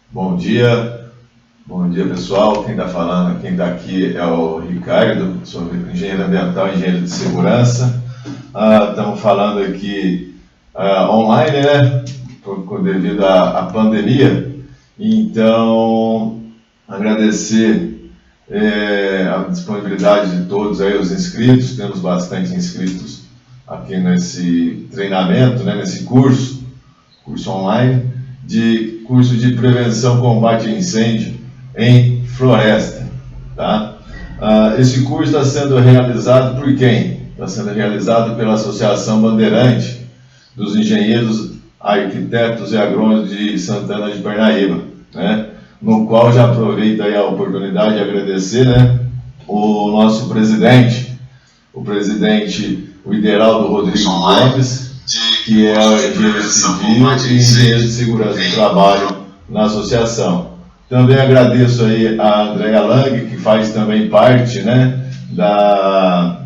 Bom dia pessoal. Quem está falando, quem está aqui é o Ricardo, sou engenheiro ambiental e engenheiro de segurança. Estamos falando aqui online, né? Devido à pandemia. Então, agradecer a disponibilidade de todos aí, os inscritos. Temos bastante inscritos aqui nesse treinamento, né? Nesse curso online, curso de prevenção e combate a incêndio em floresta, tá? Esse curso está sendo realizado por quem? Está sendo realizado pela Associação Bandeirante dos Engenheiros, Arquitetos e Agrônomos de Santana de Parnaíba, né? No qual já aproveito aí a oportunidade de agradecer, né, o nosso presidente, o Ideraldo Rodrigues Lopes, que é o engenheiro civil e engenheiro de segurança do trabalho na associação. Também agradeço aí a Andréa Lang, que faz também parte, né, da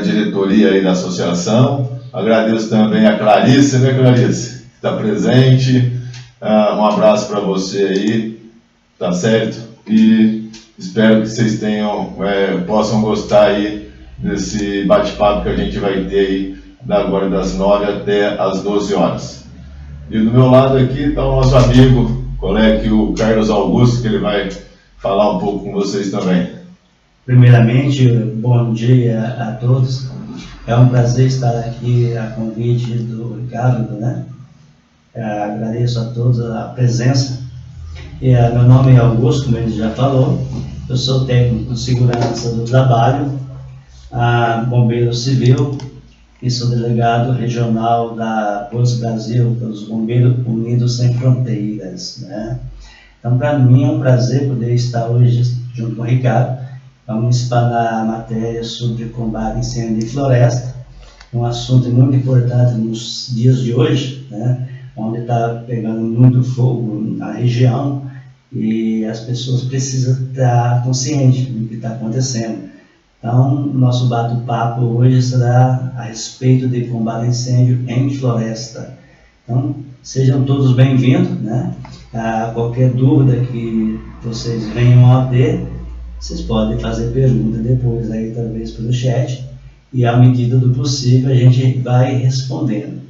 diretoria aí da associação. Agradeço também a Clarice, né, Clarice, que está presente. Um abraço para você aí, tá certo? E espero que vocês possam gostar aí desse bate-papo que a gente vai ter aí agora das 9 até as 12 horas. E do meu lado aqui está o nosso amigo, colega aqui, o Carlos Augusto, que ele vai falar um pouco com vocês também. Primeiramente, bom dia a todos. É um prazer estar aqui a convite do Ricardo, né? Agradeço a todos a presença. Meu nome é Augusto, como ele já falou. Eu sou técnico de segurança do trabalho, bombeiro civil, e sou delegado regional da Bolsa Brasil, pelos Bombeiros Unidos Sem Fronteiras, né? Então, para mim é um prazer poder estar hoje junto com o Ricardo. Vamos explanar a matéria sobre combate a incêndio em floresta, um assunto muito importante nos dias de hoje, né? Onde está pegando muito fogo na região e as pessoas precisam estar conscientes do que está acontecendo. Então, nosso bate-papo hoje será a respeito de combate a incêndio em floresta. Então, sejam todos bem-vindos, né? Qualquer dúvida que vocês venham a ter, vocês podem fazer pergunta depois, aí, talvez pelo chat, e à medida do possível a gente vai respondendo.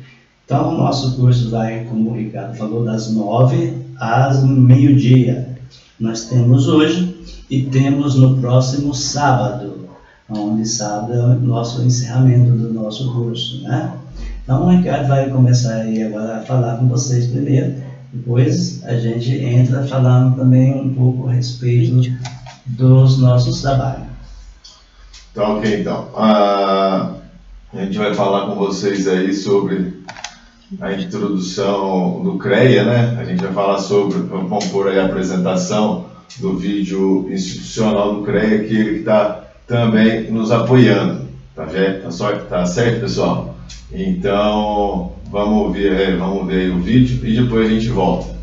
Então, o nosso curso vai, como o Ricardo falou, das 9 às meio-dia. Nós temos hoje e temos no próximo sábado, onde sábado é o nosso encerramento do nosso curso, né? Então, o Ricardo vai começar aí agora a falar com vocês primeiro, depois a gente entra falando também um pouco a respeito dos nossos trabalhos. Tá ok, então. A gente vai falar com vocês aí sobre a introdução do CREA, né? A gente vai falar vamos pôr aí a apresentação do vídeo institucional do CREA, que ele está também nos apoiando, tá certo, pessoal? Então, vamos ver o vídeo e depois a gente volta.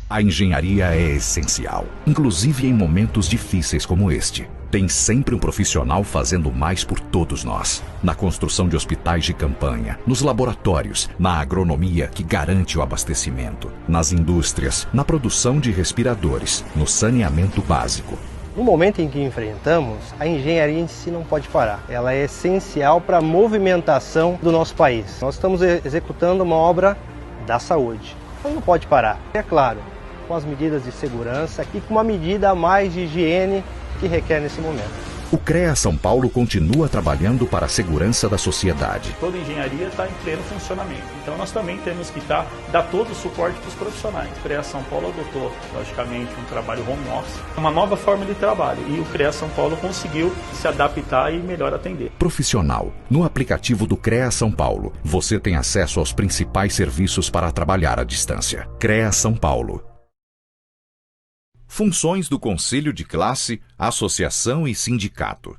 A engenharia é essencial, inclusive em momentos difíceis como este. Tem sempre um profissional fazendo mais por todos nós. Na construção de hospitais de campanha, nos laboratórios, na agronomia que garante o abastecimento, nas indústrias, na produção de respiradores, no saneamento básico. No momento em que enfrentamos, a engenharia em si não pode parar. Ela é essencial para a movimentação do nosso país. Nós estamos executando uma obra da saúde. Ela não pode parar. É claro, com as medidas de segurança e com uma medida a mais de higiene que requer nesse momento. O CREA São Paulo continua trabalhando para a segurança da sociedade. Toda a engenharia está em pleno funcionamento, então nós também temos que dar todo o suporte para os profissionais. O CREA São Paulo adotou, logicamente, um trabalho home office, uma nova forma de trabalho, e o CREA São Paulo conseguiu se adaptar e melhor atender. Profissional. No aplicativo do CREA São Paulo, você tem acesso aos principais serviços para trabalhar à distância. CREA São Paulo. Funções do Conselho de Classe, Associação e Sindicato.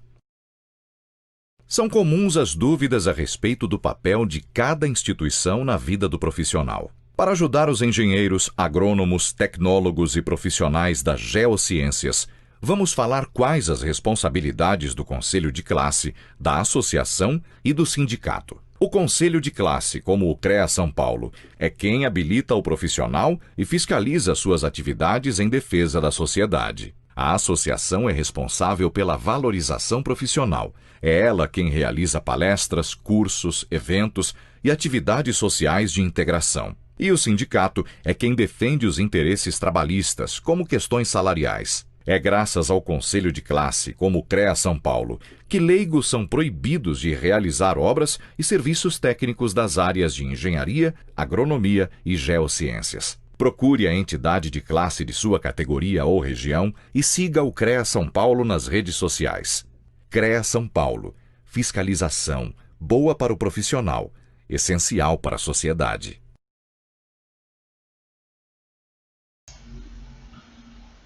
São comuns as dúvidas a respeito do papel de cada instituição na vida do profissional. Para ajudar os engenheiros, agrônomos, tecnólogos e profissionais das geociências, vamos falar quais as responsabilidades do Conselho de Classe, da Associação e do Sindicato. O Conselho de Classe, como o CREA São Paulo, é quem habilita o profissional e fiscaliza suas atividades em defesa da sociedade. A associação é responsável pela valorização profissional. É ela quem realiza palestras, cursos, eventos e atividades sociais de integração. E o sindicato é quem defende os interesses trabalhistas, como questões salariais. É graças ao Conselho de Classe, como o CREA São Paulo, que leigos são proibidos de realizar obras e serviços técnicos das áreas de engenharia, agronomia e geociências. Procure a entidade de classe de sua categoria ou região e siga o CREA São Paulo nas redes sociais. CREA São Paulo. Fiscalização. Boa para o profissional. Essencial para a sociedade.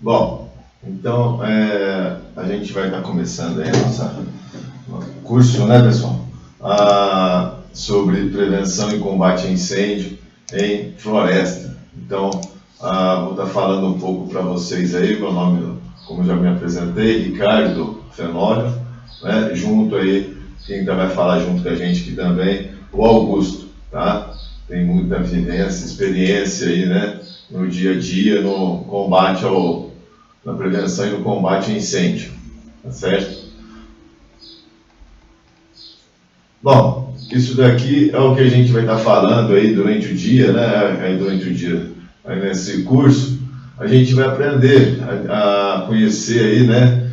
Bom, então a gente vai estar começando aí nosso curso, né, pessoal? Sobre prevenção e combate a incêndio em floresta. Então, vou estar falando um pouco para vocês aí. Meu nome, como já me apresentei, Ricardo Fenório, né? Junto aí, quem vai falar junto com a gente aqui também, o Augusto, tá? Tem muita vivência, experiência aí, né? No dia a dia, no combate na prevenção e no combate ao incêndio, tá certo? Bom, isso daqui é o que a gente vai estar falando aí durante o dia, né? Durante o dia, aí nesse curso, a gente vai aprender a conhecer aí, né?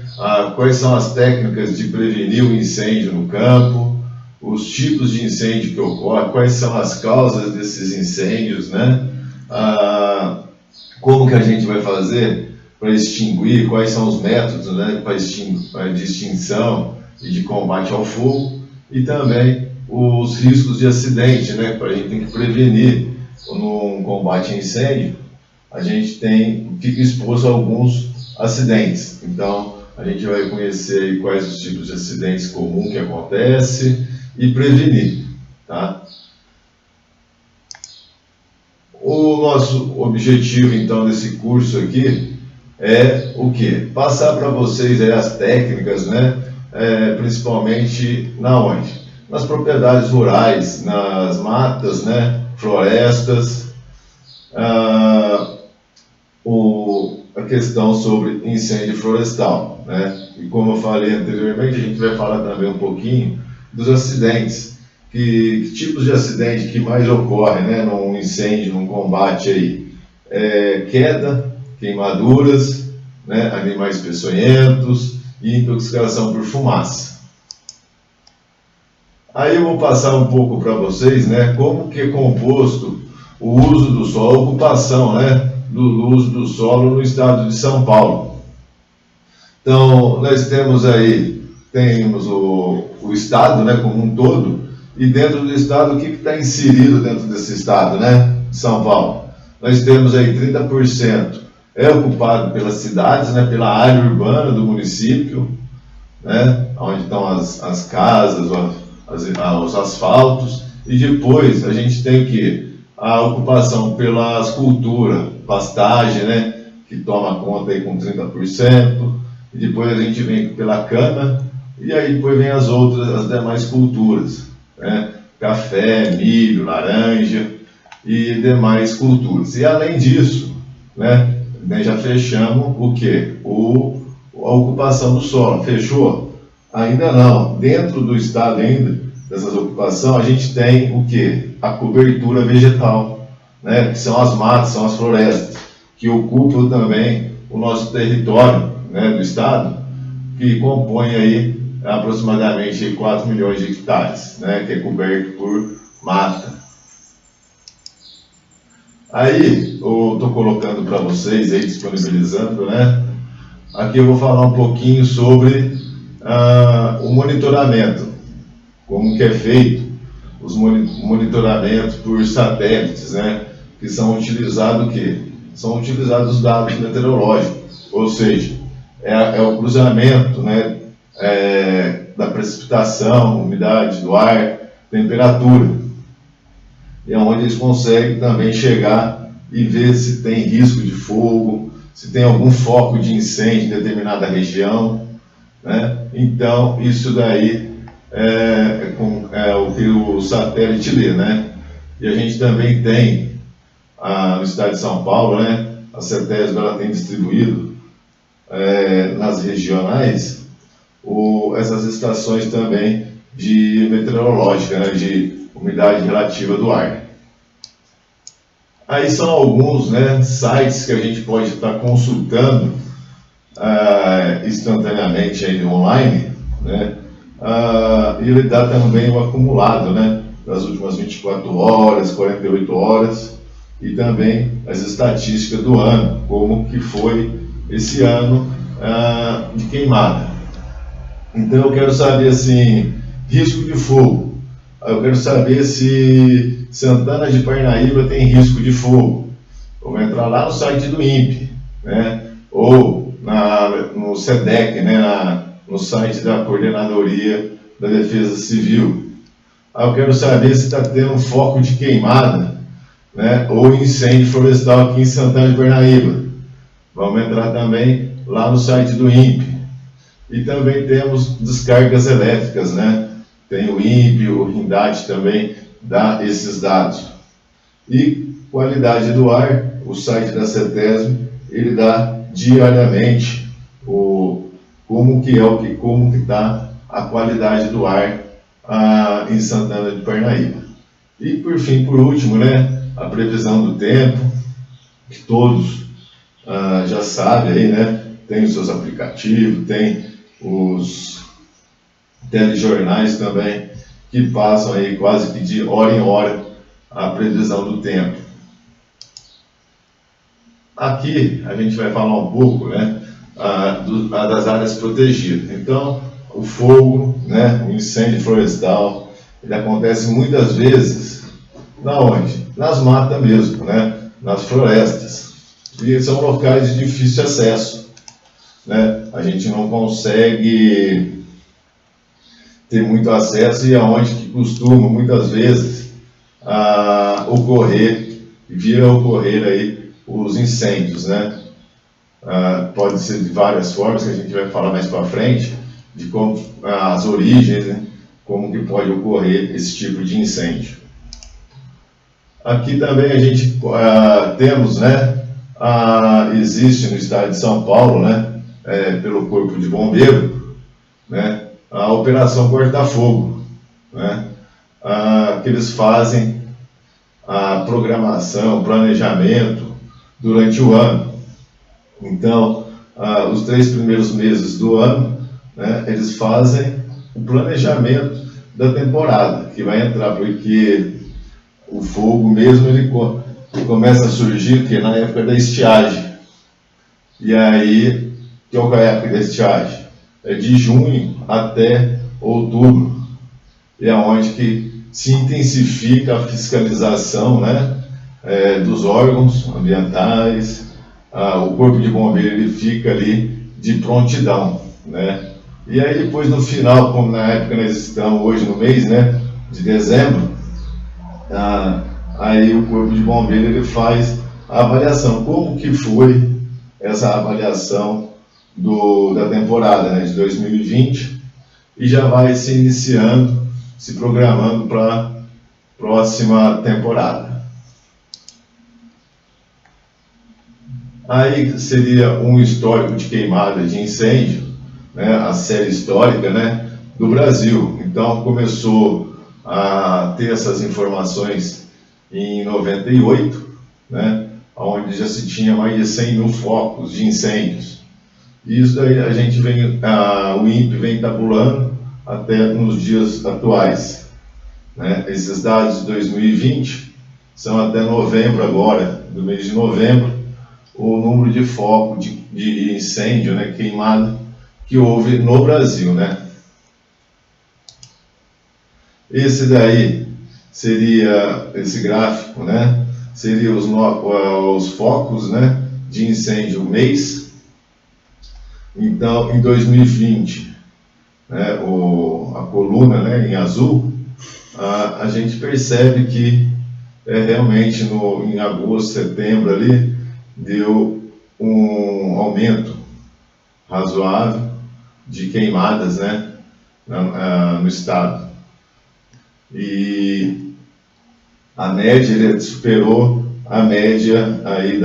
Quais são as técnicas de prevenir o incêndio no campo, os tipos de incêndio que ocorrem, quais são as causas desses incêndios, né? Como que a gente vai fazer para extinguir, quais são os métodos, né, de extinção e de combate ao fogo, e também os riscos de acidente, né, para a gente tem que prevenir no combate a incêndio, a gente fica exposto a alguns acidentes. Então, a gente vai conhecer aí quais os tipos de acidentes comuns que acontecem e prevenir, tá? O nosso objetivo, então, desse curso aqui é o quê? Passar para vocês aí as técnicas, né? Principalmente nas propriedades rurais, nas matas, né? Florestas, a questão sobre incêndio florestal, né? E como eu falei anteriormente, a gente vai falar também um pouquinho dos acidentes. Que tipos de acidente que mais ocorrem, né, num incêndio, num combate aí? Queda, queimaduras, né, animais peçonhentos e intoxicação por fumaça. Aí eu vou passar um pouco para vocês, né, como que é composto o uso do solo, a ocupação, né, do uso do solo no estado de São Paulo. Então, nós temos o estado, né, como um todo. E dentro do estado, o que está inserido dentro desse estado, né? São Paulo. Nós temos aí 30% ocupado pelas cidades, né? Pela área urbana do município, né? Onde estão as casas, os asfaltos. E depois a gente tem o quê? A ocupação pelas culturas, pastagem, né? Que toma conta aí com 30%. E depois a gente vem pela cana. E aí depois vem as demais culturas. Né? Café, milho, laranja e demais culturas. E além disso, né, já fechamos o quê? A ocupação do solo. Fechou? Ainda não. Dentro do estado ainda, dessas ocupações, a gente tem o quê? A cobertura vegetal, né, que são as matas, são as florestas, que ocupam também o nosso território, né, do estado, que compõe aí aproximadamente 4 milhões de hectares, né, que é coberto por mata. Aí, eu estou colocando para vocês, aí, disponibilizando, né, aqui eu vou falar um pouquinho sobre o monitoramento, como que é feito os monitoramentos por satélites, né, que são utilizados o quê? São utilizados os dados meteorológicos, ou seja, é o cruzamento, né, da precipitação, umidade do ar, temperatura. E é onde eles conseguem também chegar e ver se tem risco de fogo, se tem algum foco de incêndio em determinada região, né? Então, isso daí o que o satélite lê, né? E a gente também tem, no estado de São Paulo, né, a CETESB ela tem distribuído nas regionais essas estações também de meteorológica, né, de umidade relativa do ar. Aí são alguns, né, sites que a gente pode estar consultando instantaneamente aí online, né, e ele dá também o acumulado, né, das últimas 24 horas, 48 horas, e também as estatísticas do ano, como que foi esse ano de queimada. Então eu quero saber, assim, risco de fogo. Eu quero saber se Santana de Parnaíba tem risco de fogo. Eu vou entrar lá no site do INPE, né? Ou no SEDEC, né? No site da Coordenadoria da Defesa Civil. Eu quero saber se está tendo foco de queimada, né? Ou incêndio florestal aqui em Santana de Parnaíba. Vamos entrar também lá no site do INPE. E também temos descargas elétricas, né? Tem o INPE, o RINDAT também dá esses dados. E qualidade do ar, o site da CETESB, ele dá diariamente como que está a qualidade do ar em Santana de Parnaíba. E por fim, por último, né, a previsão do tempo, que todos já sabem aí, né? Tem os seus aplicativos, tem os telejornais também, que passam aí quase que de hora em hora a previsão do tempo. Aqui a gente vai falar um pouco, né, das áreas protegidas. Então, o fogo, né, o incêndio florestal, ele acontece muitas vezes, na onde? Nas matas mesmo, né, nas florestas. E são locais de difícil acesso, né? A gente não consegue ter muito acesso e aonde que costuma muitas vezes vir a ocorrer aí os incêndios, né? Pode ser de várias formas que a gente vai falar mais para frente, de como as origens, né? Como que pode ocorrer esse tipo de incêndio. Aqui também a gente temos, né? Existe no estado de São Paulo, né? Pelo Corpo de Bombeiro, né? A Operação Corta-Fogo, né? Que eles fazem a programação, planejamento durante o ano. Então, os 3 primeiros meses do ano, né, eles fazem o planejamento da temporada que vai entrar, porque o fogo mesmo ele começa a surgir que na época da estiagem. E aí, qual é a época da estiagem? É de junho até outubro. E é onde que se intensifica a fiscalização, né, dos órgãos ambientais. O Corpo de Bombeiro ele fica ali de prontidão, né? E aí depois no final, como na época nós estamos hoje no mês, né, de dezembro, aí o Corpo de Bombeiro ele faz a avaliação, como que foi essa avaliação da temporada, né, de 2020, e já vai se iniciando, se programando para a próxima temporada. Aí seria um histórico de queimada de incêndio, né, a série histórica, né, do Brasil. Então começou a ter essas informações em 98, né, onde já se tinha mais de 100 mil focos de incêndios. E isso daí a gente o INPE vem tabulando até nos dias atuais, né? Esses dados de 2020 são até novembro agora, do mês de novembro, o número de foco de incêndio, né, queimado, que houve no Brasil, né? Esse daí seria, esse gráfico, né, seria os focos, né, de incêndio mês. Então, em 2020, né, a coluna, né, em azul, a gente percebe que realmente em agosto, setembro ali, deu um aumento razoável de queimadas, né, no estado. E a média ele superou a média aí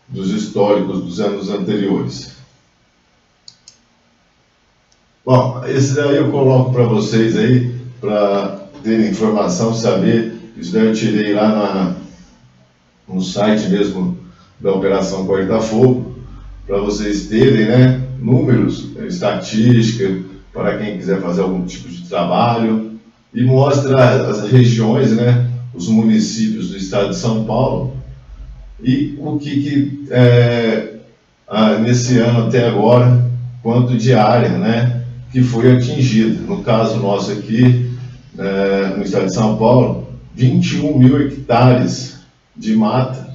dos históricos dos anos anteriores. Bom, esse daí eu coloco para vocês aí, para terem informação, saber. Isso daí eu tirei lá no site mesmo da Operação Corta-Fogo, para vocês terem, né, números, estatística, para quem quiser fazer algum tipo de trabalho, e mostra as regiões, né, os municípios do estado de São Paulo, e o que nesse ano até agora, quanto de área, né, que foi atingida. No caso nosso aqui, no estado de São Paulo, 21 mil hectares de mata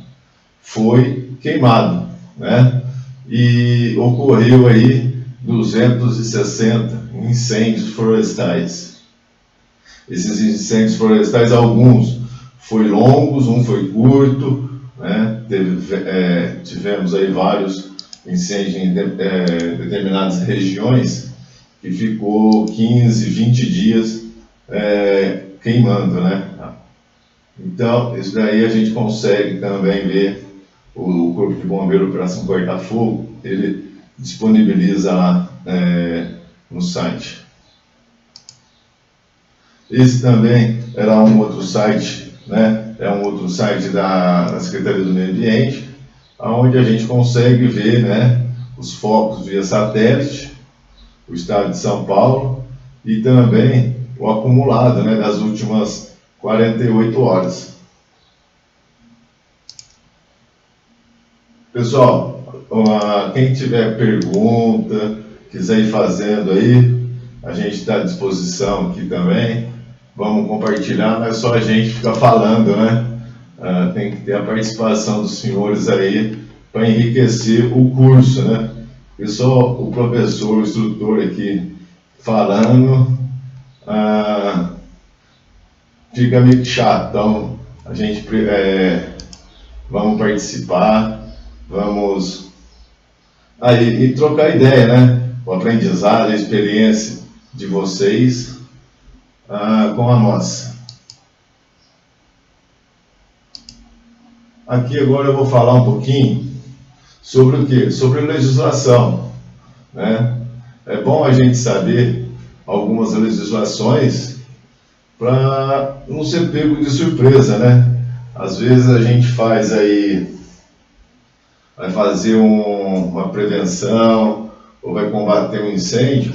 foi queimado, né? E ocorreu aí 260 incêndios florestais. Esses incêndios florestais, alguns foi longos, um foi curto, né? Tivemos aí vários incêndios em determinadas regiões que ficou 15, 20 dias queimando, né? Então, isso daí a gente consegue também ver. O Corpo de Bombeiro Operação Corta-Fogo, ele disponibiliza lá no site. Esse também era um outro site, né? É um outro site da Secretaria do Meio Ambiente, onde a gente consegue ver, né, os focos via satélite, o estado de São Paulo, e também o acumulado, né, das últimas 48 horas. Pessoal, quem tiver pergunta, quiser ir fazendo aí, a gente está à disposição aqui também. Vamos compartilhar, não é só a gente ficar falando, né? Tem que ter a participação dos senhores aí para enriquecer o curso, né? E só o professor, o instrutor aqui falando, fica meio chato. Então, a gente vamos participar. Vamos aí trocar ideia, né? O aprendizado, a experiência de vocês com a nossa. Aqui agora eu vou falar um pouquinho sobre o quê? Sobre legislação, né? É bom a gente saber algumas legislações para não ser pego de surpresa, né? Às vezes a gente vai fazer uma prevenção ou vai combater um incêndio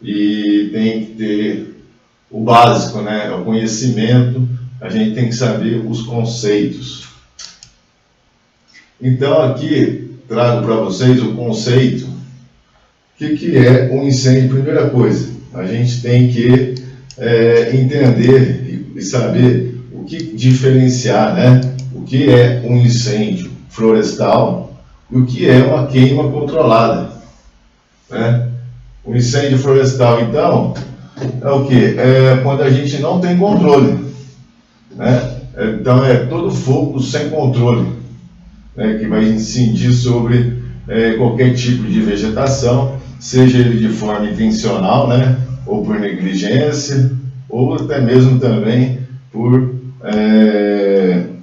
e tem que ter o básico, né? O conhecimento, a gente tem que saber os conceitos. Então aqui trago para vocês o conceito. O que é um incêndio? Primeira coisa, a gente tem que entender e saber o que diferenciar, né? O que é um incêndio florestal e o que é uma queima controlada, né? O incêndio florestal, então, é o que? É quando a gente não tem controle, né? Então é todo fogo sem controle, né, que vai incidir sobre qualquer tipo de vegetação, seja ele de forma intencional, né, ou por negligência, ou até mesmo também por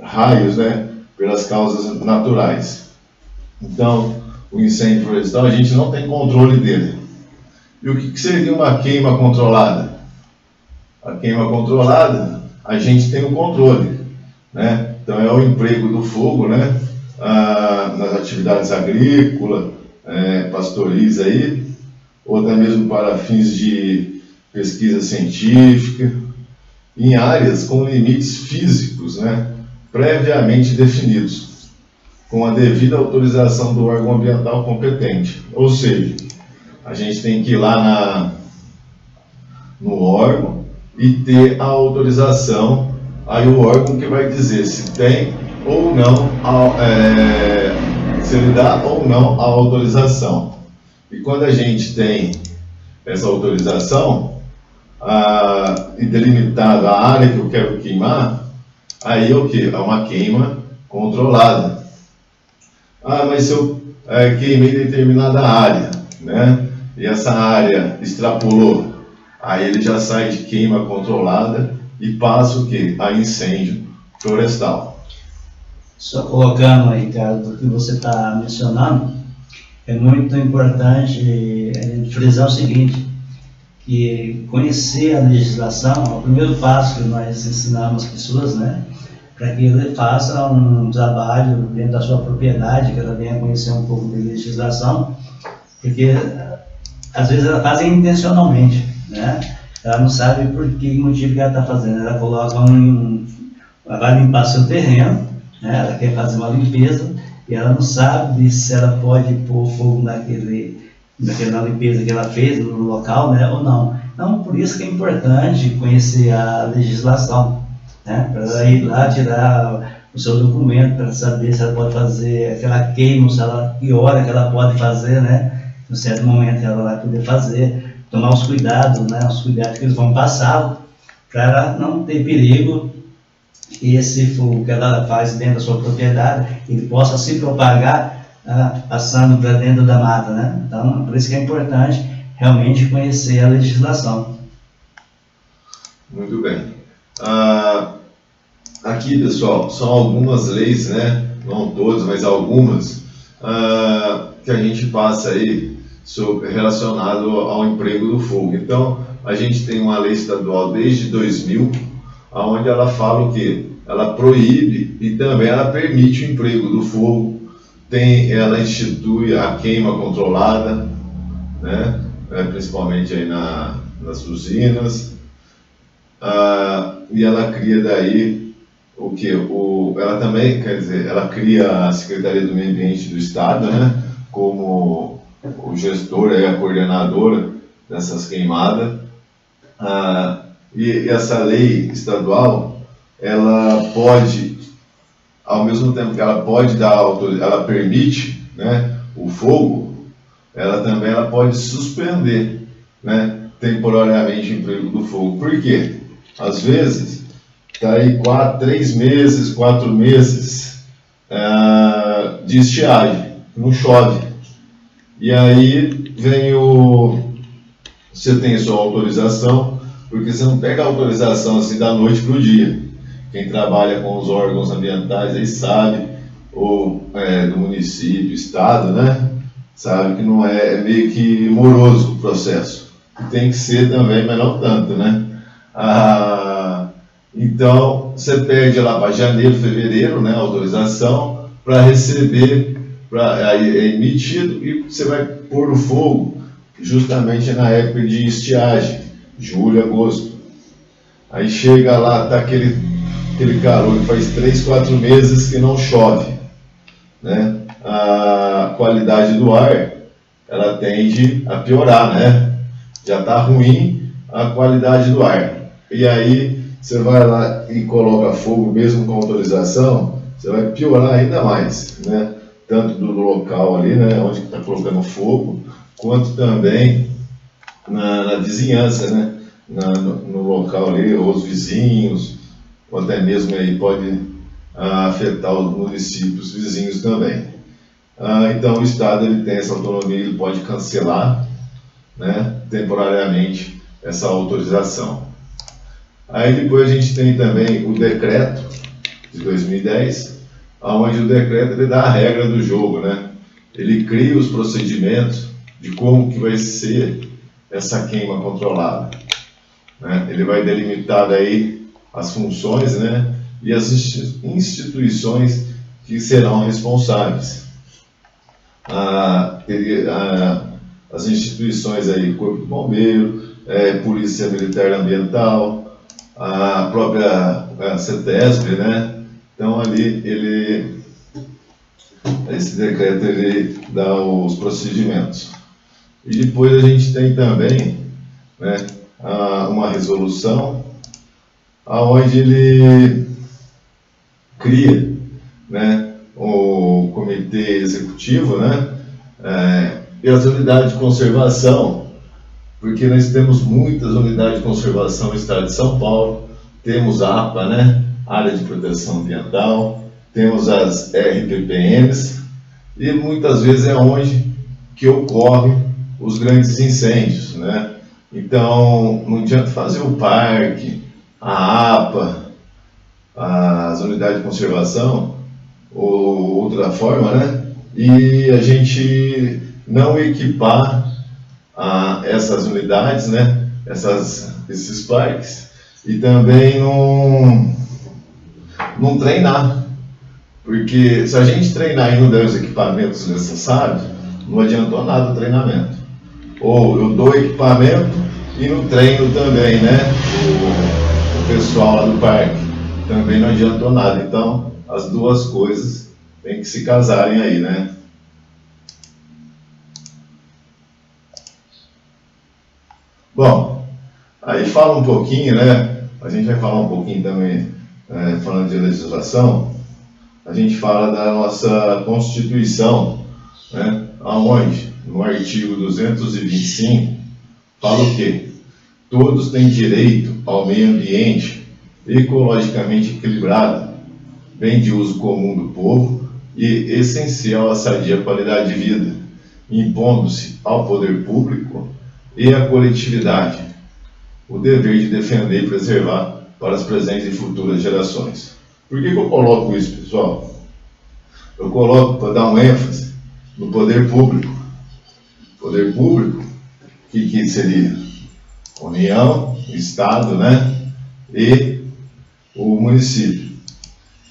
raios, né, pelas causas naturais. Então, o incêndio florestal, a gente não tem controle dele. E o que seria uma queima controlada? A queima controlada, a gente tem o controle, né? Então, é o emprego do fogo, né, nas atividades agrícolas, pastoris aí, ou até mesmo para fins de pesquisa científica, em áreas com limites físicos, né, previamente definidos, com a devida autorização do órgão ambiental competente. Ou seja, a gente tem que ir lá no órgão e ter a autorização, aí o órgão que vai dizer se tem ou não, se ele dá ou não a autorização. E quando a gente tem essa autorização e delimitado a área que eu quero queimar, aí é o que? É uma queima controlada. Mas se eu queimei determinada área, né, e essa área extrapolou Aí ele já sai de queima controlada e passa o quê? A incêndio florestal. Só colocando aí, Ricardo, o que você está mencionando, é muito importante a gente frisar o seguinte, que conhecer a legislação é o primeiro passo que nós ensinamos as pessoas, né? Para que ele faça um trabalho dentro da sua propriedade, que ela venha conhecer um pouco de legislação, porque às vezes ela faz intencionalmente, né? Ela não sabe por que motivo que ela está fazendo, ela coloca ela vai limpar seu terreno, né? Ela quer fazer uma limpeza e ela não sabe se ela pode pôr fogo naquela limpeza que ela fez no local, né, ou não. Então, por isso que é importante conhecer a legislação, né, para ela ir lá tirar o seu documento, para saber se ela pode fazer aquela queima, que hora que ela pode fazer, né, em um certo momento ela vai poder fazer, tomar os cuidados, né, os cuidados que eles vão passar, para ela não ter perigo que esse fogo que ela faz dentro da sua propriedade, ele possa se propagar passando para dentro da mata, né? Então, por isso que é importante realmente conhecer a legislação. Muito bem. Aqui, pessoal, são algumas leis, né? Não todas, mas algumas, que a gente passa aí relacionado ao emprego do fogo. Então, a gente tem uma lei estadual desde 2000, onde ela fala o quê? Ela proíbe e também ela permite o emprego do fogo. Ela institui a queima controlada, né? Principalmente aí nas usinas, e ela cria daí o que? Ela também, quer dizer, ela cria a Secretaria do Meio Ambiente do Estado, né? Como o gestor, a coordenadora dessas queimadas, e essa lei estadual, ela pode, ao mesmo tempo que ela pode ela permite, né, o fogo, ela também pode suspender, né, temporariamente o emprego do fogo. Por quê? Às vezes, está aí 3 meses, 4 meses de estiagem, não chove. E aí você tem a sua autorização, porque você não pega a autorização assim da noite para o dia. Quem trabalha com os órgãos ambientais aí sabe, ou do município, estado, né? Sabe que não é meio que moroso o processo. Tem que ser também, mas não tanto, né? Então, você pede lá para janeiro, fevereiro, né? A autorização para receber, aí é emitido e você vai pôr o fogo justamente na época de estiagem, julho, agosto. Aí chega lá, tá aquele calor que faz 3, 4 meses que não chove, né? A qualidade do ar, ela tende a piorar, né? Já está ruim a qualidade do ar. E aí você vai lá e coloca fogo, mesmo com autorização, você vai piorar ainda mais, né? Tanto do local ali, né, onde está colocando fogo, quanto também na vizinhança, né? No local ali, ou os vizinhos, ou até mesmo aí pode afetar os municípios vizinhos também. Então o Estado ele tem essa autonomia, ele pode cancelar, né, temporariamente essa autorização. Aí depois a gente tem também o decreto de 2010, onde o decreto ele dá a regra do jogo, né? Ele cria os procedimentos de como que vai ser essa queima controlada, né? Ele vai delimitar daí as funções, né, e as instituições que serão responsáveis. As instituições aí, Corpo de Bombeiro, Polícia Militar Ambiental, a própria CETESB, né? Então ali esse decreto ele dá os procedimentos. E depois a gente tem também, né, uma resolução onde ele cria, né, o comitê executivo, né, e as unidades de conservação, porque nós temos muitas unidades de conservação no estado de São Paulo, temos a APA, né, Área de Proteção Ambiental, temos as RPPMs, e muitas vezes é onde que ocorrem os grandes incêndios, né? Então, não adianta fazer o parque, a APA, as unidades de conservação, ou outra forma, né? E a gente não equipar essas unidades, né? Esses parques, e também não treinar. Porque se a gente treinar e não der os equipamentos necessários, não adiantou nada o treinamento. Ou eu dou equipamento e não treino também, né? O pessoal lá do parque. Também não adiantou nada. Então, as duas coisas têm que se casarem aí, né? Bom, aí fala um pouquinho, né? A gente vai falar um pouquinho também, falando de legislação, a gente fala da nossa Constituição, né? Aonde? No artigo 225, fala o quê? Todos têm direito ao meio ambiente ecologicamente equilibrado, bem de uso comum do povo e essencial à sadia qualidade de vida, impondo-se ao poder público e à coletividade o dever de defender e preservar para as presentes e futuras gerações. Por que eu coloco isso, pessoal? Eu coloco para dar um ênfase no poder público. Poder público, o que seria? União, Estado, né? E o município.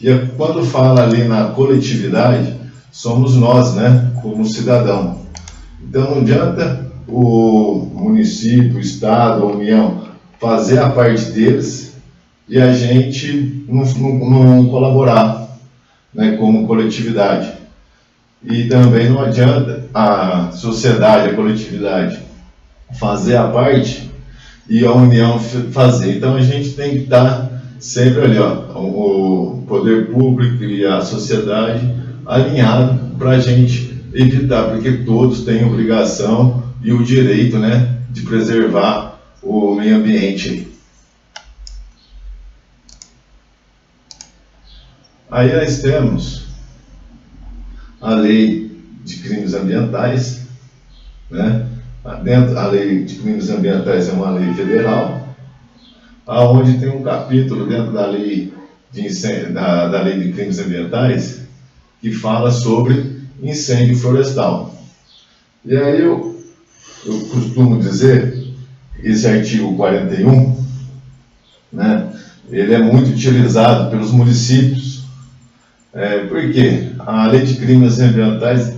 E quando fala ali na coletividade, somos nós, né? Como cidadão. Então não adianta o município, o Estado, a União fazer a parte deles e a gente não colaborar, né, como coletividade. E também não adianta a sociedade, a coletividade fazer a parte e a União fazer. Então a gente tem que estar sempre ali, ó, o poder público e a sociedade alinhado para a gente evitar, porque todos têm obrigação e o direito, né, de preservar o meio ambiente. Aí nós temos a lei de crimes ambientais, né? A lei de crimes ambientais é uma lei federal, aonde tem um capítulo dentro da lei da lei de crimes ambientais que fala sobre incêndio florestal. E aí eu costumo dizer esse artigo 41, né, ele é muito utilizado pelos municípios. Por quê? A lei de crimes ambientais,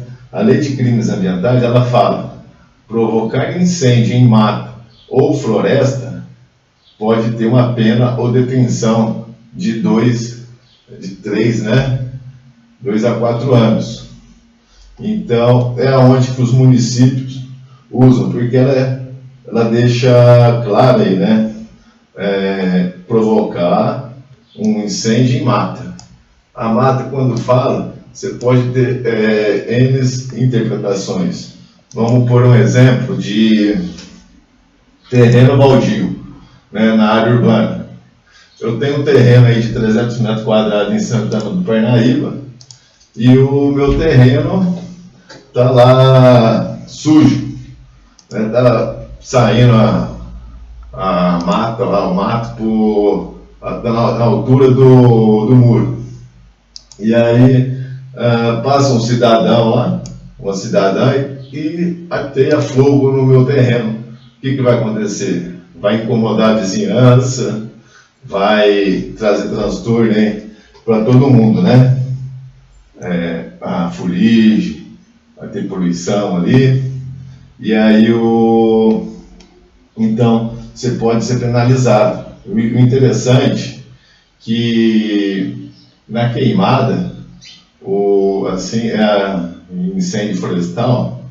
ela fala: provocar incêndio em mato ou floresta pode ter uma pena ou detenção de 3, né, 2 a 4 anos. Então, é onde que os municípios usam, porque ela deixa claro aí, né? Provocar um incêndio em mata. A mata, quando fala, você pode ter N interpretações. Vamos por um exemplo de terreno baldio, né, na área urbana. Eu tenho um terreno aí de 300 metros quadrados em Santana do Parnaíba e o meu terreno está lá sujo, né, tá saindo a mata lá, o mato na altura do muro. E aí passa um cidadão lá, uma cidadã, e ateia fogo no meu terreno. O que vai acontecer? Vai incomodar a vizinhança, vai trazer transtorno para todo mundo, né? A fuligem, vai ter poluição ali, e aí então você pode ser penalizado. O interessante que na queimada, incêndio florestal,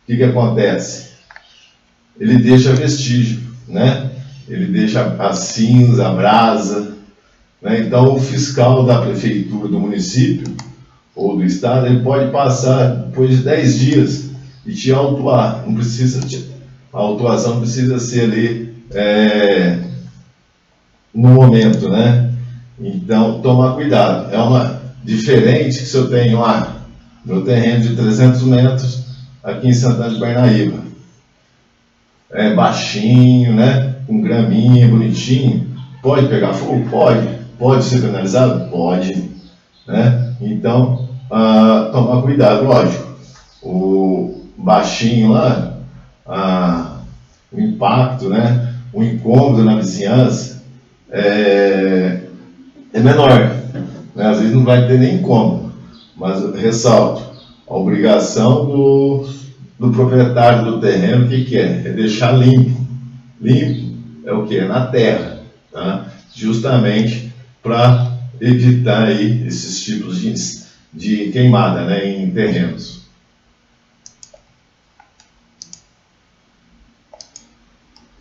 o que acontece? Ele deixa vestígio, né? Ele deixa a cinza, a brasa, né? Então o fiscal da prefeitura do município ou do estado, ele pode passar depois de 10 dias e te autuar. A autuação não precisa ser ali no momento, né? Então tomar cuidado. Diferente que se eu tenho lá meu terreno de 300 metros aqui em Santana de Parnaíba. baixinho, né? Com graminha, bonitinho, pode pegar fogo? Pode. Pode ser penalizado? Pode, né? Então, tomar cuidado, lógico. O baixinho lá, o impacto, né? O incômodo na vizinhança é menor, né? Às vezes não vai ter nem incômodo, mas eu ressalto, a obrigação do proprietário do terreno, o que é? É deixar limpo. Limpo é o que? É na terra, tá? Justamente para evitar aí esses tipos de queimada, né, em terrenos.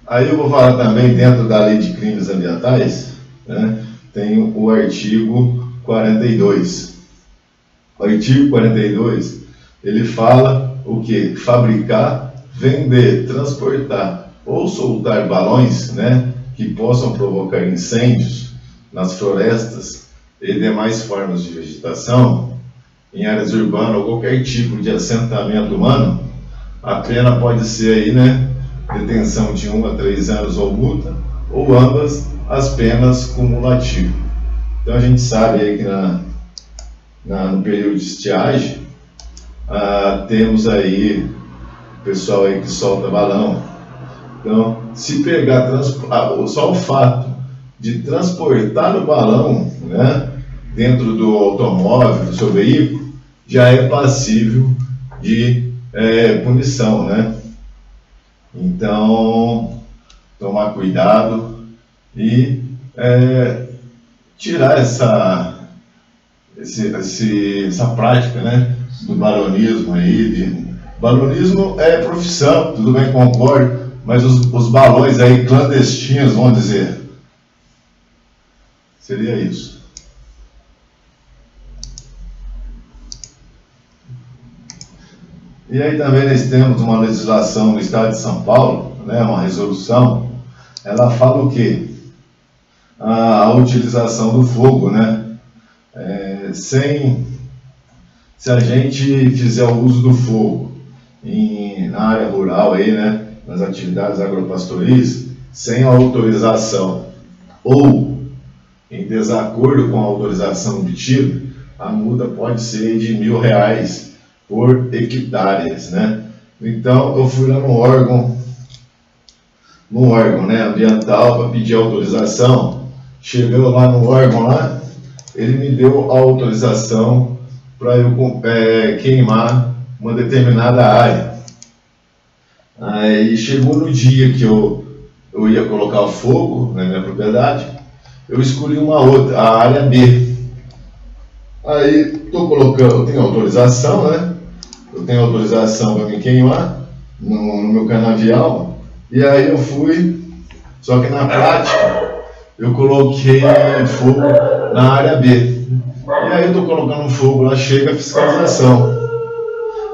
Aí eu vou falar também, dentro da Lei de Crimes Ambientais, né, tem o artigo 42. O artigo 42, ele fala o que? Fabricar, vender, transportar ou soltar balões, né, que possam provocar incêndios nas florestas e demais formas de vegetação, em áreas urbanas ou qualquer tipo de assentamento humano, a pena pode ser aí, né, detenção de 1 a 3 anos ou multa, ou ambas as penas cumulativas. Então a gente sabe aí que no período de estiagem, temos aí o pessoal aí que solta balão. Então, se pegar só o fato de transportar o balão, né, dentro do automóvel, do seu veículo, já é passível de punição, né? Então, tomar cuidado e tirar essa prática, né, do balonismo aí. Balonismo é profissão, tudo bem, concordo, mas os balões aí clandestinos, vamos dizer, seria isso. E aí também nós temos uma legislação do Estado de São Paulo, né, uma resolução, ela fala o quê? A utilização do fogo, né? Se a gente fizer o uso do fogo na área rural aí, né, nas atividades agropastoris, sem autorização ou em desacordo com a autorização obtida, a multa pode ser de R$1.000 por hectares, né? Então eu fui lá no órgão, né, ambiental, para pedir autorização. Chegou lá no órgão lá, ele me deu a autorização para eu queimar uma determinada área. Aí chegou no dia que eu ia colocar fogo na minha propriedade, eu escolhi uma outra, a área B. Aí eu tenho autorização, né? Eu tenho autorização para me queimar no meu canavial, e aí eu fui, só que na prática eu coloquei fogo na área B. E aí eu estou colocando fogo lá, chega a fiscalização.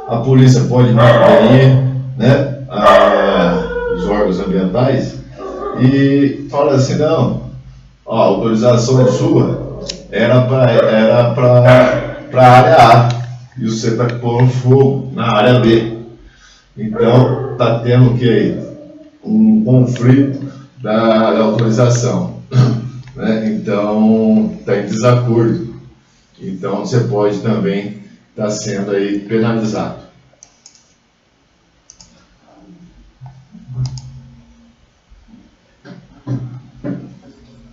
A polícia pode me intervir, né, os órgãos ambientais, e fala assim, não, a autorização sua era para a área A, e você está pondo fogo na área B. Então está tendo o que? Um conflito da autorização, né? Então está em desacordo. Então você pode também estar sendo aí penalizado.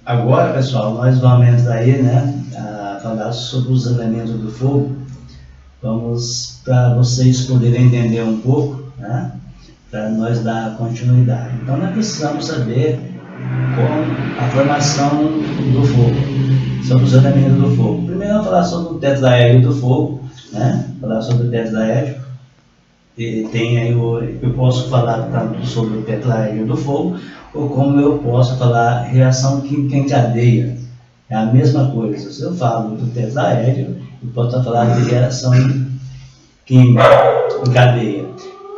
Agora, pessoal, nós vamos aí, né, falar sobre os elementos do fogo. Vamos, para vocês poderem entender um pouco, né, para nós dar continuidade. Então nós precisamos saber como a formação do fogo, sobre os elementos do fogo. Primeiro vamos falar sobre o tetraédrio do fogo, né? Falar sobre o tetraédrio. E tem aí eu posso falar tanto sobre o tetraédrio do fogo, ou como eu posso falar reação química em cadeia. É a mesma coisa. Se eu falo do tetraédrio, eu posso falar de reação química em cadeia.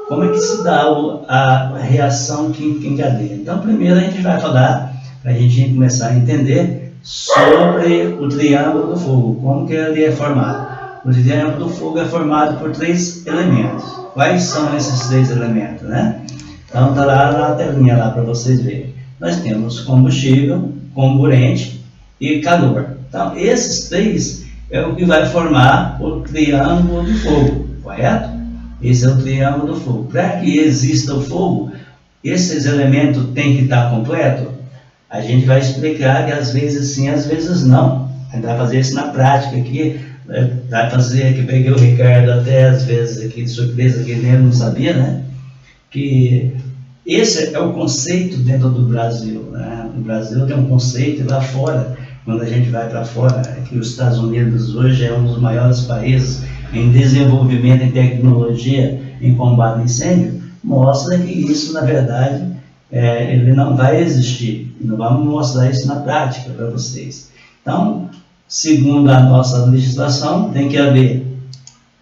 Como é que se dá a reação química em cadeia? Então, primeiro a gente vai falar, para a gente começar a entender, sobre o triângulo do fogo, como que ele é formado. O triângulo do fogo é formado por 3 elementos. Quais são esses 3 elementos, né? Então está lá na telinha lá para vocês verem. Nós temos combustível, comburente e calor. Então esses três é o que vai formar o triângulo do fogo, correto? Esse é o triângulo do fogo. Para que exista o fogo, esses elementos têm que estar completos? A gente vai explicar que às vezes sim, às vezes não. A gente vai fazer isso na prática aqui. Vai fazer aqui, peguei o Ricardo até às vezes aqui de surpresa, que ele não sabia, né? Que esse é o conceito dentro do Brasil, né? O Brasil tem um conceito, e lá fora, quando a gente vai para fora, que os Estados Unidos hoje é um dos maiores países em desenvolvimento em tecnologia em combate a incêndio, mostra que isso, na verdade, ele não vai existir. Não vamos mostrar isso na prática para vocês. Então, segundo a nossa legislação, tem que haver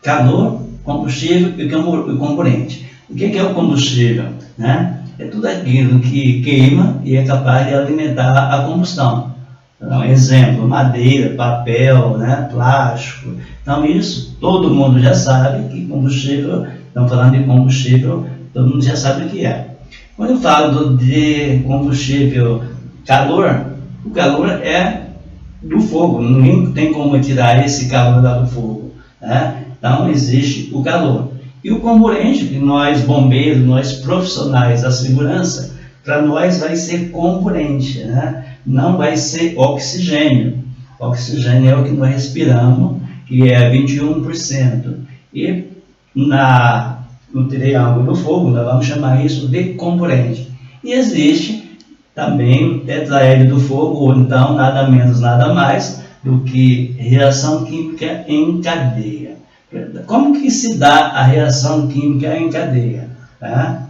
calor, combustível e comburente. O que é o combustível? Né? É tudo aquilo que queima e é capaz de alimentar a combustão. Então, exemplo, madeira, papel, né, plástico. Então isso, todo mundo já sabe que combustível, estamos falando de combustível, todo mundo já sabe o que é. Quando eu falo de combustível calor, o calor é do fogo, ninguém tem como tirar esse calor lá do fogo, né? Então existe o calor. E o comburente, que nós bombeiros, nós profissionais da segurança, para nós vai ser comburente, né? Não vai ser oxigênio. Oxigênio é o que nós respiramos, que é 21%. E no triângulo do fogo, nós vamos chamar isso de comburente. E existe também o tetraédrio do fogo, ou então nada menos, nada mais do que reação química em cadeia. Como que se dá a reação química em cadeia? Tá?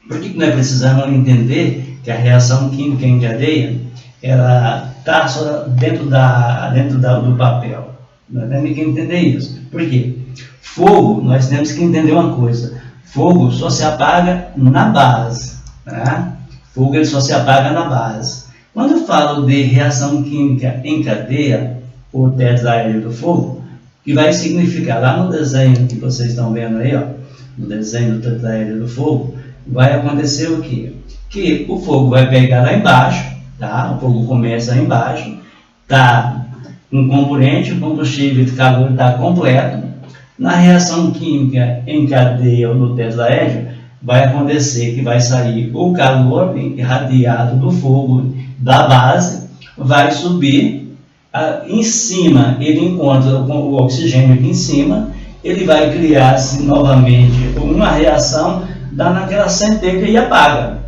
Por que nós precisamos entender que a reação química em cadeia ela está só dentro do papel? Nós temos que entender isso. Por quê? Fogo, nós temos que entender uma coisa. Fogo só se apaga na base. Tá? Fogo ele só se apaga na base. Quando eu falo de reação química em cadeia, ou tetraédrio do fogo, que vai significar, lá no desenho que vocês estão vendo aí, ó, no desenho do tetraédrio do fogo, vai acontecer o quê? Que o fogo vai pegar lá embaixo, tá? O fogo começa lá embaixo, tá um comburente, o combustível de calor está completo. Na reação química em cadeia ou no tetraédrio, vai acontecer que vai sair o calor irradiado do fogo da base, vai subir, em cima ele encontra o oxigênio aqui em cima, ele vai criar-se novamente uma reação, dá naquela centelha e apaga.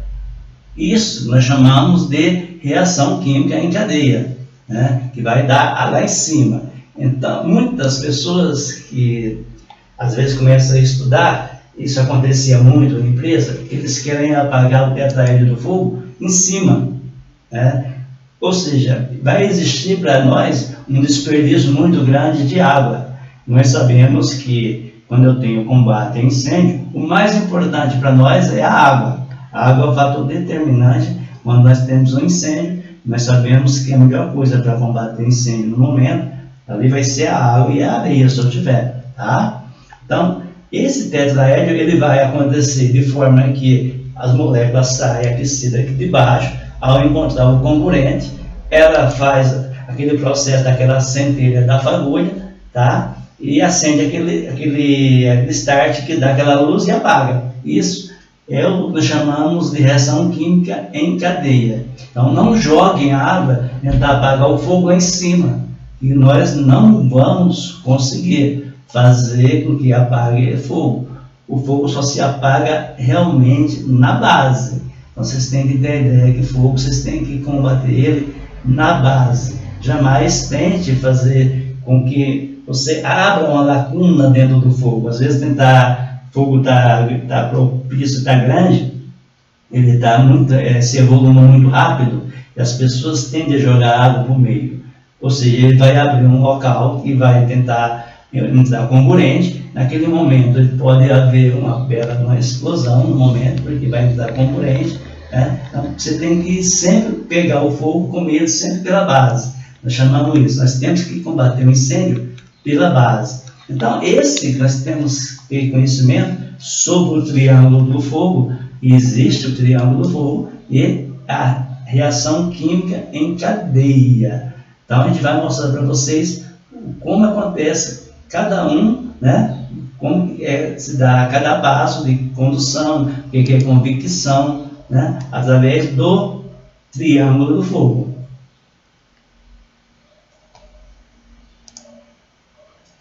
Isso nós chamamos de reação química em cadeia, né? Que vai dar lá em cima. Então, muitas pessoas que às vezes começam a estudar, isso acontecia muito na empresa, eles querem apagar o tetraédrio do fogo em cima, né? Ou seja, vai existir para nós um desperdício muito grande de água. Nós sabemos que quando eu tenho combate a incêndio, o mais importante para nós é a água. A água é o fator determinante quando nós temos um incêndio. Nós sabemos que a melhor coisa para combater incêndio no momento, ali vai ser a água e a areia, se eu tiver, tá? Então, esse tetraédrio, ele vai acontecer de forma que as moléculas saem aquecidas aqui de baixo, ao encontrar o comburente, ela faz aquele processo daquela centelha da fagulha, tá? E acende aquele start que dá aquela luz e apaga. Isso é o que chamamos de reação química em cadeia. Então não joguem a água tentar apagar o fogo lá em cima, e nós não vamos conseguir fazer com que apague fogo. O fogo só se apaga realmente na base. Então vocês têm que ter a ideia que fogo vocês têm que combater ele na base. Jamais tente fazer com que você abra uma lacuna dentro do fogo. Às vezes o fogo está propício, está grande, ele está se evoluindo muito rápido e as pessoas tendem a jogar água por meio. Ou seja, ele vai abrir um local e vai tentar entrar comburente. Naquele momento ele pode haver uma explosão no momento, porque vai entrar comburente, né? Então você tem que sempre pegar o fogo com ele sempre pela base. Nós chamamos isso, nós temos que combater o incêndio pela base. Então nós temos que ter conhecimento sobre o triângulo do fogo existe o triângulo do fogo e a reação química em cadeia. Então a gente vai mostrar para vocês como acontece cada um, né? Como se dá cada passo de condução, o que é convecção, né? Através do triângulo do fogo.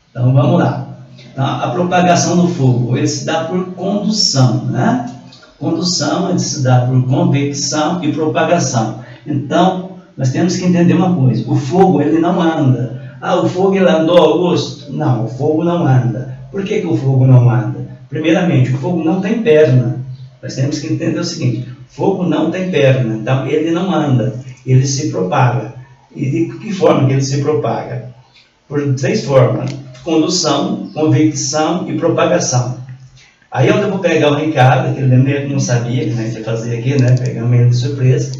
Então vamos lá. Então, a propagação do fogo, ele se dá por condução, né? Condução, ele se dá por convecção e propagação. Então, nós temos que entender uma coisa: o fogo, ele não anda. Ah, o fogo ele andou, Augusto? Não, o fogo não anda. Por que o fogo não anda? Primeiramente, o fogo não tem perna. Nós temos que entender o seguinte: fogo não tem perna, então ele não anda, ele se propaga. E de que forma que ele se propaga? Por 3 formas: condução, convecção e propagação. Aí eu vou pegar o Ricardo, que ele não sabia que a gente ia fazer aqui, né? Pegamos ele de surpresa,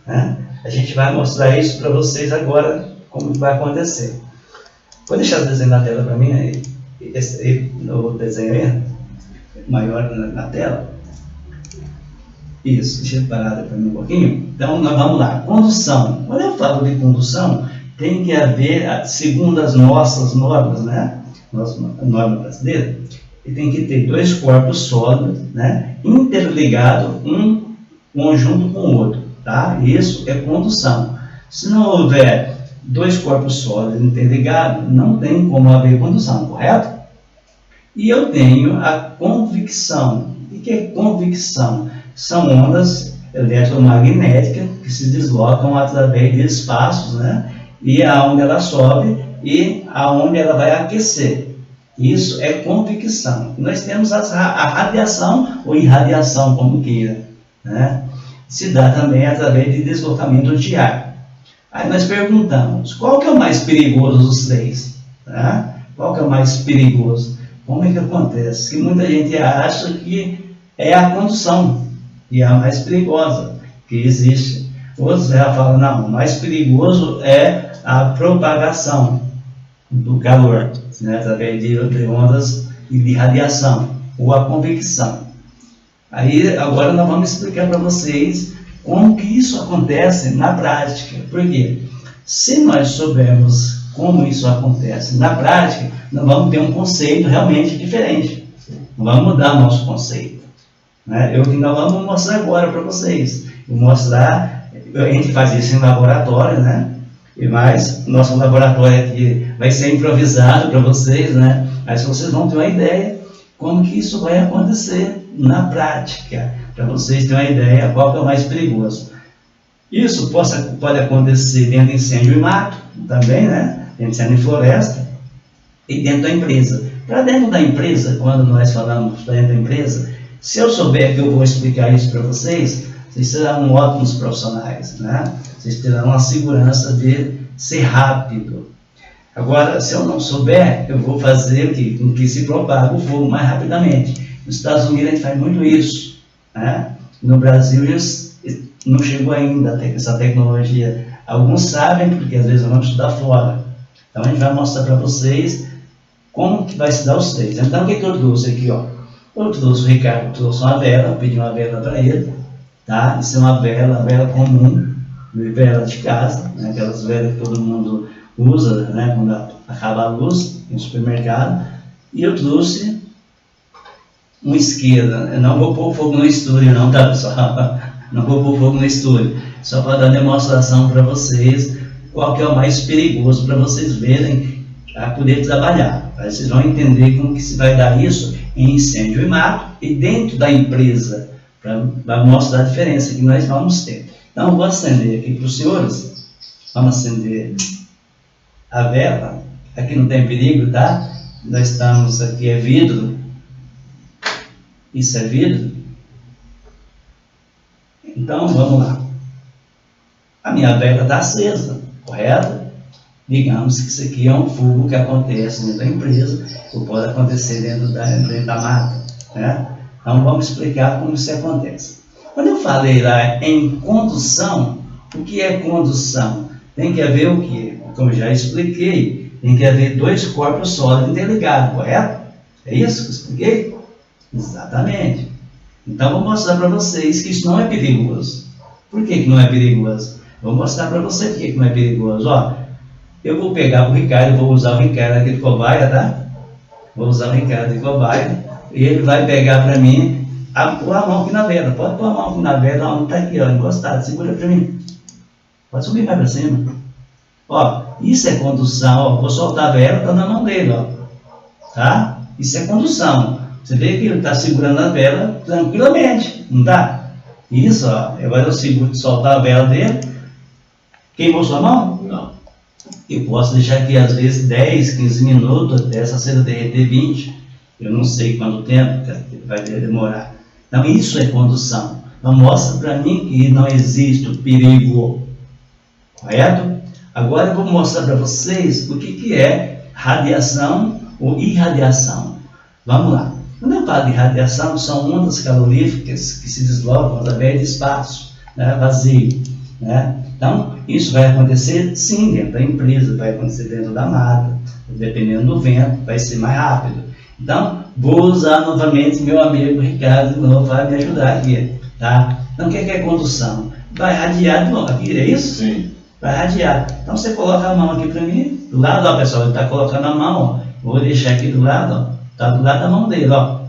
né? A gente vai mostrar isso para vocês agora, como vai acontecer. Pode deixar o desenho na tela para mim, aí, o desenho aí, maior na tela. Isso, deixa eu parar para mim um pouquinho. Então, nós vamos lá. Condução. Quando eu falo de condução, tem que haver, segundo as nossas normas, né? Nossa norma brasileira, e tem que ter 2 corpos sólidos, né? Interligados, um conjunto com o outro, tá? Isso é condução. Se não houver 2 corpos sólidos interligados, não tem como haver condução, correto? E eu tenho a convecção. O que é convecção? São ondas eletromagnéticas que se deslocam através de espaços, né? E aonde ela sobe e aonde ela vai aquecer. Isso é convecção. Nós temos a radiação ou irradiação, como queira, né? Se dá também através de deslocamento de ar. Aí nós perguntamos, qual que é o mais perigoso dos 3? Tá? Qual que é o mais perigoso? Como é que acontece? Que muita gente acha que é a condução, e é a mais perigosa que existe. Outros já falam, não, o mais perigoso é a propagação do calor, né, através de ondas e de radiação, ou a convecção. Aí, agora nós vamos explicar para vocês como que isso acontece na prática. Por quê? Se nós soubermos como isso acontece na prática, nós vamos ter um conceito realmente diferente. Vamos mudar o nosso conceito, né? Nós vamos mostrar agora para vocês. Vou mostrar, a gente faz isso em laboratório, né? Mas nosso laboratório aqui vai ser improvisado para vocês, né? Mas vocês vão ter uma ideia como que isso vai acontecer na prática, para vocês terem uma ideia qual que é o mais perigoso. Isso pode acontecer dentro de incêndio e mato, também, né? Dentro de incêndio em floresta e dentro da empresa. Para dentro da empresa, quando nós falamos para dentro da empresa, se eu souber que eu vou explicar isso para vocês, vocês serão ótimos profissionais, né? Vocês terão a segurança de ser rápido. Agora, se eu não souber, eu vou fazer com que se propague o fogo mais rapidamente. Nos Estados Unidos a gente faz muito isso, né? No Brasil não chegou ainda essa tecnologia. Alguns sabem, porque às vezes vamos estudar fora. Então a gente vai mostrar para vocês como que vai se dar os 3. Então o que eu trouxe aqui, ó? Eu trouxe, o Ricardo trouxe uma vela, eu pedi uma vela para ele, tá? Isso é uma vela comum, vela de casa, né? Aquelas velas que todo mundo usa, né? Quando acaba a luz no supermercado. E eu trouxe um isqueiro. Eu não vou pôr fogo no estúdio, não, tá, pessoal? Não vou pôr fogo no estúdio. Só para dar demonstração para vocês qual que é o mais perigoso, para vocês verem a poder trabalhar. Aí vocês vão entender como que se vai dar isso em incêndio e mato e dentro da empresa, para mostrar a diferença que nós vamos ter. Então, eu vou acender aqui para os senhores. Vamos acender a vela. Aqui não tem perigo, tá? Nós estamos aqui, é vidro. Isso é vidro. Então, vamos lá. A minha vela está acesa, correto? Digamos que isso aqui é um fogo que acontece dentro da empresa, ou pode acontecer dentro da mata, né? Então, vamos explicar como isso acontece. Quando eu falei lá em condução, o que é condução? Tem que haver o quê? Como eu já expliquei, tem que haver 2 corpos sólidos interligados, correto? É isso que eu expliquei? Exatamente. Então, vou mostrar para vocês que isso não é perigoso. Por que não é perigoso? Vou mostrar para você por que não é perigoso. Ó, eu vou pegar o Ricardo, vou usar o Ricardo aqui de cobaia, tá? Vou usar o Ricardo de cobaia, e ele vai pegar para mim, pôr a mão aqui na vela. Pode pôr a mão aqui na vela, a mão está aqui, ó, encostado. Segura para mim. Pode subir mais para cima. Ó, isso é condução, ó. Vou soltar a vela, está na mão dele, ó. Tá? Isso é condução. Você vê que ele está segurando a vela tranquilamente, não tá? Isso, ó. Agora eu seguro, soltar a vela dele. Queimou sua mão? Não. Eu posso deixar aqui às vezes 10, 15 minutos, até essa cera derreter 20. Eu não sei quanto tempo vai demorar. Então isso é condução. Então mostra para mim que não existe o perigo. Correto? Agora eu vou mostrar para vocês o que é radiação ou irradiação. Vamos lá. Quando eu falo de radiação, são ondas caloríficas que se deslocam através de espaço, né, vazio. Né? Então, isso vai acontecer sim dentro da empresa, vai acontecer dentro da mata, dependendo do vento, vai ser mais rápido. Então, vou usar novamente meu amigo Ricardo de novo, vai me ajudar aqui. Tá? Então, o que é condução? Vai radiar de novo, aqui, é isso? Sim. Vai radiar. Então, você coloca a mão aqui para mim, do lado, ó, pessoal, ele está colocando a mão, ó. Vou deixar aqui do lado, ó. Está do lado da mão dele, ó.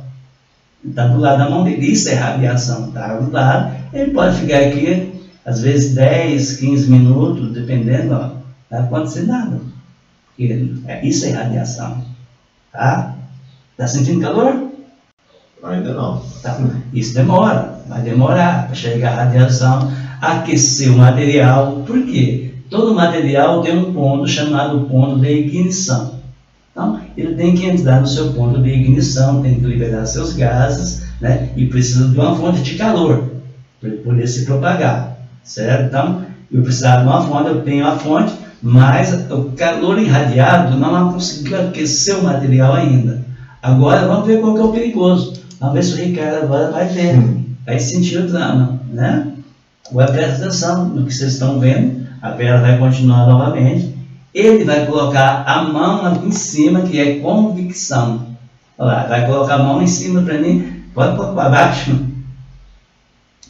Está do lado da mão dele. Isso é radiação. Está do lado. Ele pode ficar aqui, às vezes 10, 15 minutos, dependendo, ó. Não vai acontecer nada. Isso é radiação. Tá? Está sentindo calor? Ainda não. Tá. Isso demora. Vai demorar para chegar a radiação, aquecer o material. Por quê? Todo material tem um ponto chamado ponto de ignição. Então, ele tem que entrar no seu ponto de ignição, tem que liberar seus gases, né? E precisa de uma fonte de calor para ele poder se propagar, certo? Então, eu precisava de uma fonte, eu tenho a fonte, mas o calor irradiado não conseguiu aquecer o material ainda. Agora, vamos ver qual que é o perigoso. Vamos ver se o Ricardo agora vai ver, vai sentir o drama, né? Agora, presta atenção no que vocês estão vendo, a vela vai continuar novamente. Ele vai colocar a mão aqui em cima, que é convicção. Olha lá, vai colocar a mão em cima para mim. Pode pôr para baixo.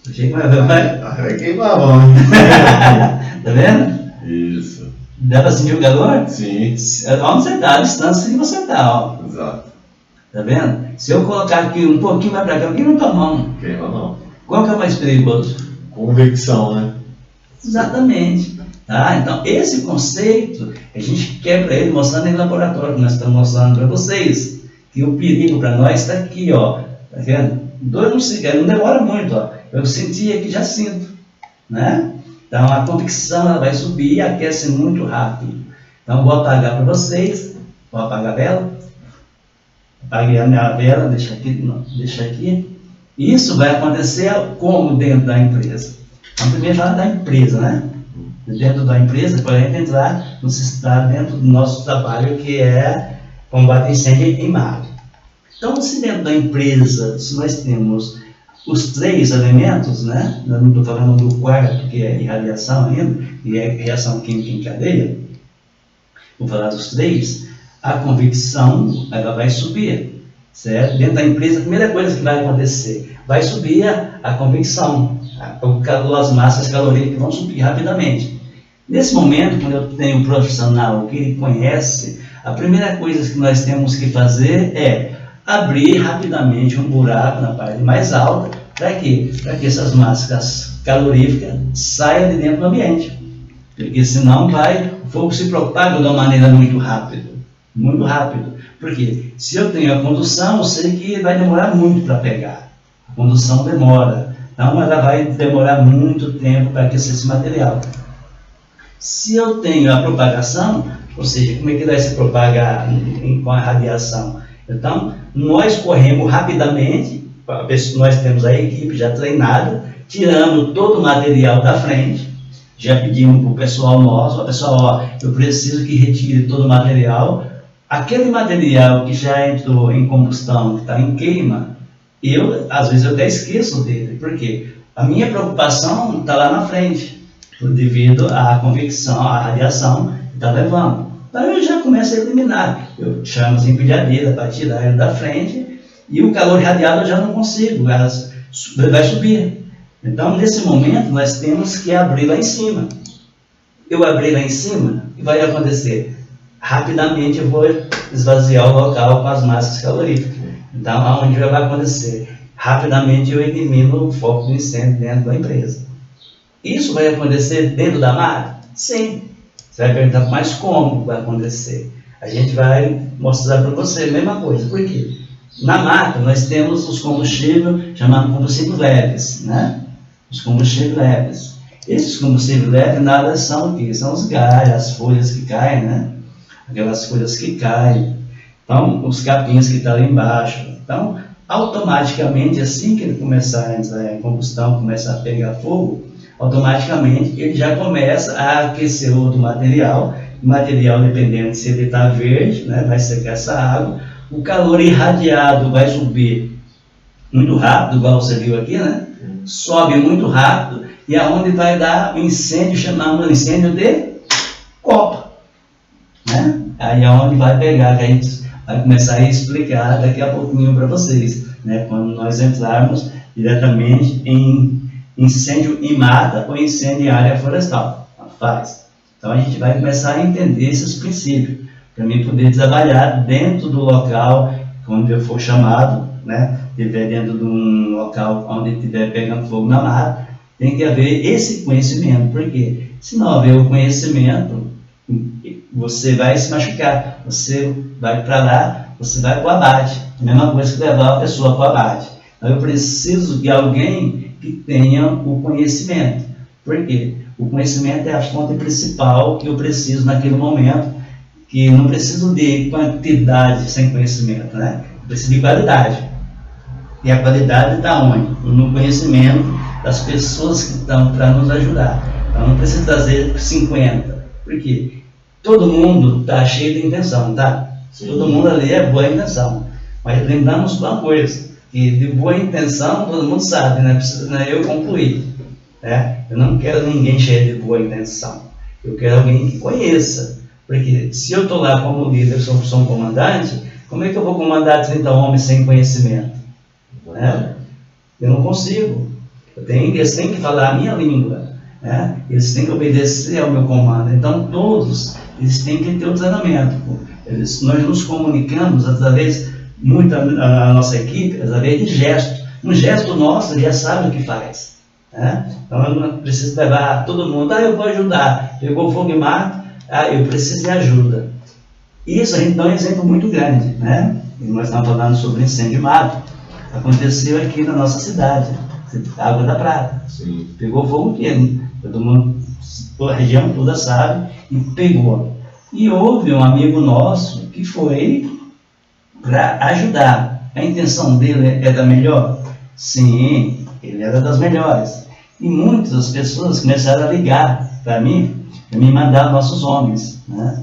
Vai queimar a mão. Tá vendo? Isso. Dá para sentir o calor? Sim. Onde você está, a distância que você está, ó. Exato. Tá vendo? Se eu colocar aqui um pouquinho mais para cá, aqui na tua mão. Queima não. Qual que é o mais perigoso? Convecção, né? Exatamente. Tá? Então, esse conceito, a gente quebra ele mostrando em laboratório, que nós estamos mostrando para vocês, que o perigo para nós está aqui, ó. Tá vendo? 2 segundos, não demora muito, ó. Eu senti aqui, já sinto, né? Então, a convecção ela vai subir e aquece muito rápido. Então, vou apagar para vocês. Vou apagar a vela. Apaguei a minha vela, deixa aqui. Isso vai acontecer como dentro da empresa? Então, primeiro falar da empresa, né? Dentro da empresa, para a gente entrar no sistema dentro do nosso trabalho, que é combate a incêndio em mar. Então, se dentro da empresa, se nós temos os 3 elementos, né? Eu não estou falando do quarto, que é irradiação ainda, que é reação química em cadeia, vou falar dos 3, a convecção ela vai subir, certo? Dentro da empresa, a primeira coisa que vai acontecer, vai subir a convecção, as massas caloríficas vão subir rapidamente. Nesse momento, quando eu tenho um profissional que ele conhece, a primeira coisa que nós temos que fazer é abrir rapidamente um buraco na parte mais alta. Para quê? Para que essas massas caloríficas saiam de dentro do ambiente. Porque senão o fogo se propaga de uma maneira muito rápida. Muito rápido. Porque se eu tenho a condução, eu sei que vai demorar muito para pegar. A condução demora. Então ela vai demorar muito tempo para aquecer esse material. Se eu tenho a propagação, ou seja, como é que vai se propagar com a radiação? Então, nós corremos rapidamente, nós temos a equipe já treinada, tiramos todo o material da frente, já pedimos para o pessoal nosso, pessoal, ó, eu preciso que retire todo o material. Aquele material que já entrou em combustão, que está em queima, às vezes eu até esqueço dele, porque a minha preocupação está lá na frente, devido à convecção, à radiação que está levando. Então eu já começo a eliminar, eu chamo as empilhadeiras para tirar ele da frente, e o calor irradiado eu já não consigo, vai subir. Então, nesse momento, nós temos que abrir lá em cima. Eu abrir lá em cima, o que vai acontecer? Rapidamente eu vou esvaziar o local com as massas caloríficas. Então, aonde vai acontecer? Rapidamente eu elimino o foco do incêndio dentro da empresa. Isso vai acontecer dentro da máquina? Sim. Você vai perguntar, mas como vai acontecer? A gente vai mostrar para você a mesma coisa. Por quê? Na máquina nós temos os combustíveis chamados combustíveis leves, né? Os combustíveis leves. Esses combustíveis leves nada são o quê? São os galhos, as folhas que caem, né? Aquelas folhas que caem. Então, os capins que estão ali embaixo. Então, automaticamente, assim que ele começar a combustão, começar a pegar fogo, automaticamente ele já começa a aquecer outro material. O material, dependendo se ele está verde, né, vai secar essa água. O calor irradiado vai subir muito rápido, igual você viu aqui, né? Sobe muito rápido e aonde vai dar um incêndio, chamamos de incêndio de copa, né? Aí é onde vai pegar, que a gente vai começar a explicar daqui a pouquinho para vocês, né? Quando nós entrarmos diretamente em incêndio em mata ou incêndio em área florestal, faz. Então a gente vai começar a entender esses princípios, para mim poder trabalhar dentro do local, quando eu for chamado, né? Estiver dentro de um local onde estiver pegando fogo na mata, tem que haver esse conhecimento, porque se não houver o conhecimento, você vai se machucar, você vai para lá, você vai para o abate, a mesma coisa que levar a pessoa para o abate. Então eu preciso de alguém que tenha o conhecimento, por quê? O conhecimento é a fonte principal que eu preciso naquele momento, que não preciso de quantidade sem conhecimento, né? Eu preciso de qualidade. E a qualidade está onde? No conhecimento das pessoas que estão para nos ajudar. Então não precisa trazer 50, porque todo mundo está cheio de intenção, tá? Sim. Todo mundo ali é boa intenção. Mas lembramos de uma coisa, que de boa intenção todo mundo sabe, né? Precisa, né? Eu concluí. Né? Eu não quero ninguém cheio de boa intenção. Eu quero alguém que conheça. Porque se eu estou lá como líder, sou um comandante, como é que eu vou comandar 30 homens sem conhecimento? Né? Eu não consigo. Eles têm que falar a minha língua. Né? Eles têm que obedecer ao meu comando. Então todos, eles têm que ter o treinamento. Nós nos comunicamos através, a nossa equipe, através de gestos. Um gesto nosso, ele já sabe o que faz. Né? Então eu não preciso levar todo mundo, eu vou ajudar, pegou fogo e mato, eu preciso de ajuda. Isso a gente dá um exemplo muito grande, né? E nós estamos falando sobre incêndio de mato. Aconteceu aqui na nossa cidade, Água da Prata. Sim. Pegou fogo mesmo, todo mundo, a região toda sabe, e pegou. E houve um amigo nosso que foi para ajudar. A intenção dele era melhor? Sim, ele era das melhores. E muitas pessoas começaram a ligar para mim, me mandar nossos homens. Né?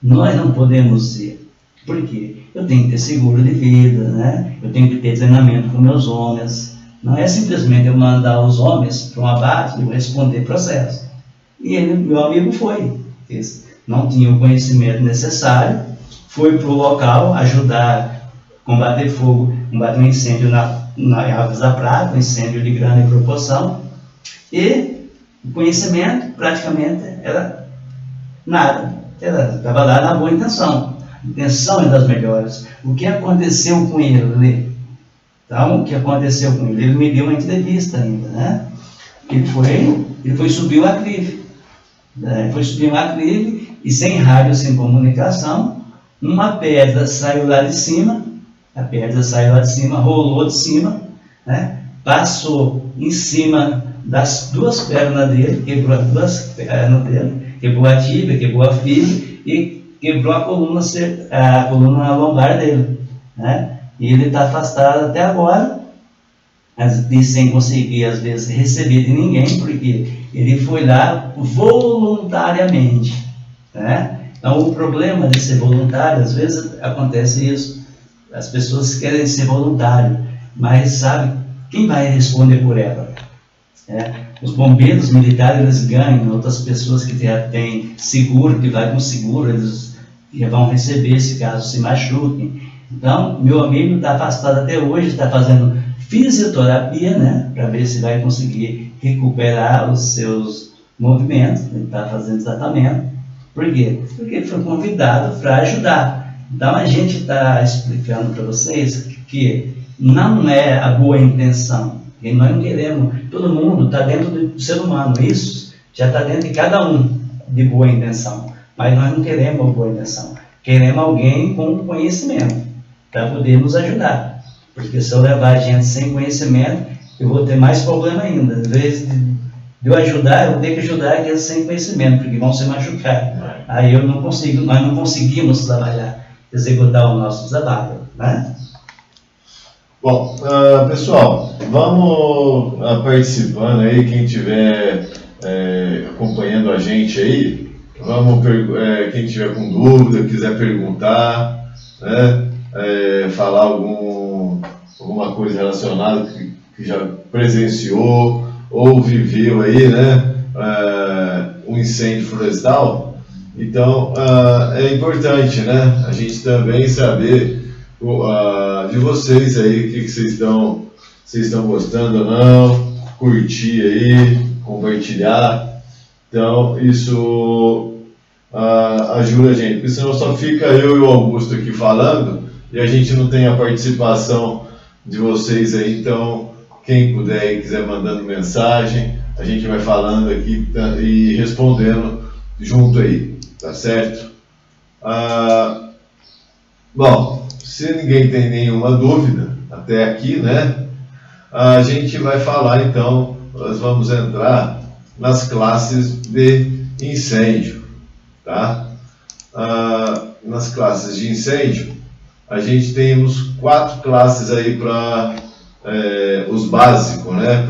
Nós não podemos ir. Por quê? Eu tenho que ter seguro de vida, né? Eu tenho que ter treinamento com meus homens. Não é simplesmente eu mandar os homens para um abate e responder processo. E ele, meu amigo, foi. Não tinha o conhecimento necessário, foi para o local ajudar a combater fogo, combater um incêndio na Águas da Prata, um incêndio de grande proporção. E o conhecimento praticamente era nada, estava lá na boa intenção. A intenção é das melhores. O que aconteceu com ele? Então, o que aconteceu com ele? Ele me deu uma entrevista ainda, né? Ele foi subir o aclive. Foi subir o aclive e sem rádio, sem comunicação, uma pedra saiu lá de cima, rolou de cima, né? Passou em cima das duas pernas dele, quebrou as duas pernas dele, quebrou a tíbia, quebrou a fíbula e quebrou a coluna lombar dele, né? E ele está afastado até agora, e sem conseguir, às vezes, receber de ninguém, porque ele foi lá voluntariamente, né? Então, o problema de ser voluntário, às vezes acontece isso, as pessoas querem ser voluntário, mas sabe quem vai responder por ela? Os bombeiros militares, eles ganham, outras pessoas que têm seguro, que vai com seguro, eles vão receber se caso se machuquem. Então, meu amigo está afastado até hoje, está fazendo fisioterapia, né, para ver se vai conseguir recuperar os seus movimentos, ele está fazendo tratamento. Por quê? Porque ele foi convidado para ajudar. Então a gente está explicando para vocês que não é a boa intenção, e nós não queremos, todo mundo está dentro do ser humano, isso já está dentro de cada um de boa intenção, mas nós não queremos a boa intenção, queremos alguém com conhecimento para poder nos ajudar, porque se eu levar a gente sem conhecimento, eu vou ter mais problema ainda. Às vezes de eu ajudar, eu vou ter que ajudar aqueles sem conhecimento, porque vão se machucar. Aí eu não consigo, nós não conseguimos trabalhar, executar o nosso trabalho, né? Bom, pessoal, vamos participando aí, quem estiver acompanhando a gente aí, quem estiver com dúvida, quiser perguntar, né, falar alguma coisa relacionada que já presenciou ou viveu aí, né, um incêndio florestal. Então, é importante, né, a gente também saber de vocês aí, o que vocês estão gostando ou não, curtir aí, compartilhar. Então, isso ajuda a gente, porque senão só fica eu e o Augusto aqui falando e a gente não tem a participação de vocês aí. Então, quem puder e quiser mandando mensagem, a gente vai falando aqui e respondendo junto aí, tá certo? Bom, se ninguém tem nenhuma dúvida até aqui, né, a gente vai falar então, nós vamos entrar nas classes de incêndio, tá? Nas classes de incêndio, a gente temos 4 classes aí para os básicos, né,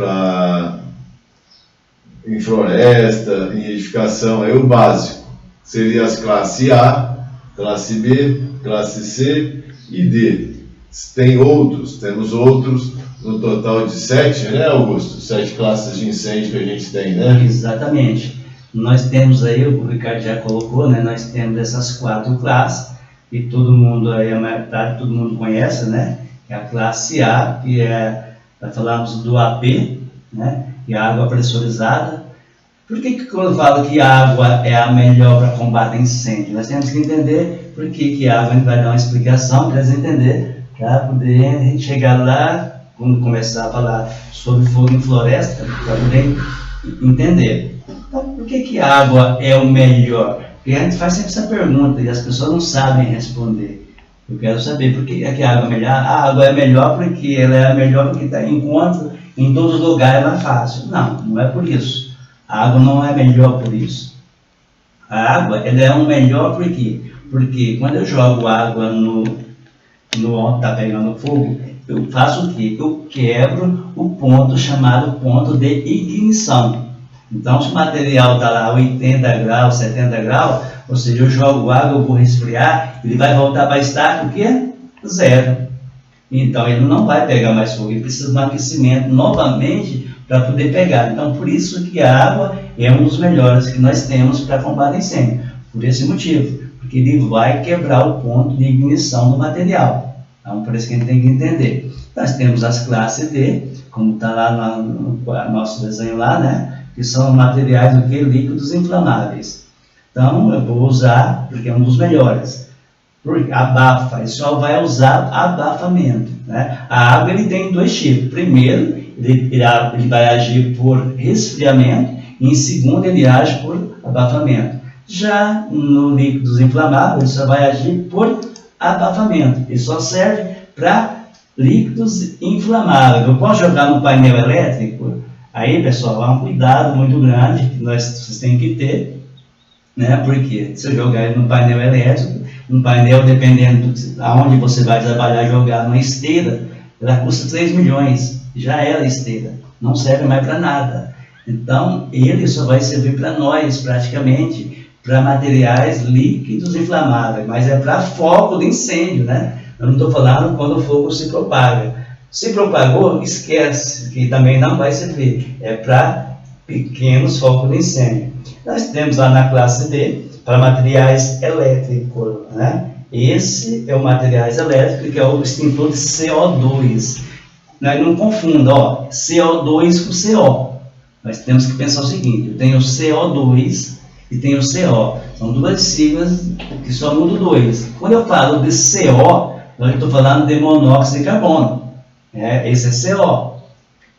em floresta, em edificação, aí o básico seria as classes A, classe B, classe C e D. Temos outros, no total de 7, né, Augusto? 7 classes de incêndio que a gente tem, né? Exatamente. Nós temos aí, o Ricardo já colocou, né, nós temos essas 4 classes, e todo mundo aí, a maior parte, todo mundo conhece, né? É a classe A, que nós falamos do AP, né? E a água pressurizada. Por que quando eu falo que a água é a melhor para combater incêndio? Nós temos que entender por que a água, a gente vai dar uma explicação para eles entenderem, para poder a gente chegar lá, quando começar a falar sobre fogo em floresta, para poder entender. Então, por que a água é o melhor? Porque a gente faz sempre essa pergunta e as pessoas não sabem responder. Eu quero saber por que a água é melhor. A água é melhor porque ela é a melhor porque encontra em todos os lugares, é mais fácil. Não, não é por isso. A água não é melhor por isso. A água ela é o melhor por quê? Porque quando eu jogo água onde está pegando fogo, eu faço o quê? Eu quebro o ponto chamado ponto de ignição. Então, se o material está lá 80 graus, 70 graus, ou seja, eu jogo água, eu vou resfriar, ele vai voltar para estar o quê? 0. Então, ele não vai pegar mais fogo, ele precisa de um aquecimento novamente para poder pegar. Então, por isso que a água é um dos melhores que nós temos para combater incêndio. Por esse motivo, porque ele vai quebrar o ponto de ignição do material. Então, por isso que a gente tem que entender. Nós temos as classes D, como está lá no nosso desenho lá, né? Que são materiais líquidos inflamáveis. Então, eu vou usar, porque é um dos melhores. Porque abafa, ele só vai usar abafamento, né? A água ele tem 2 tipos. Primeiro, ele vai agir por resfriamento, e em segundo, ele age por abafamento. Já no líquidos inflamáveis, ele só vai agir por abafamento. Ele só serve para líquidos inflamáveis. Eu posso jogar no painel elétrico? Aí, pessoal, há um cuidado muito grande que vocês têm que ter, né? Porque se eu jogar ele no painel elétrico, um painel, dependendo de aonde você vai trabalhar, jogar numa esteira, ela custa 3 milhões, já era esteira, não serve mais para nada. Então, ele só vai servir para nós, praticamente, para materiais líquidos inflamáveis, mas é para foco de incêndio, né? Eu não estou falando quando o fogo se propaga. Se propagou, esquece, que também não vai servir. É para pequenos focos de incêndio. Nós temos lá na classe D, para materiais elétricos, né? Esse é o materiais elétricos, que é o extintor de CO2. nós não confunda, ó, CO2 com CO. Nós temos que pensar o seguinte, eu tenho CO2 e tenho CO. São duas siglas que só mudam 2. Quando eu falo de CO, eu estou falando de monóxido de carbono. Esse é CO.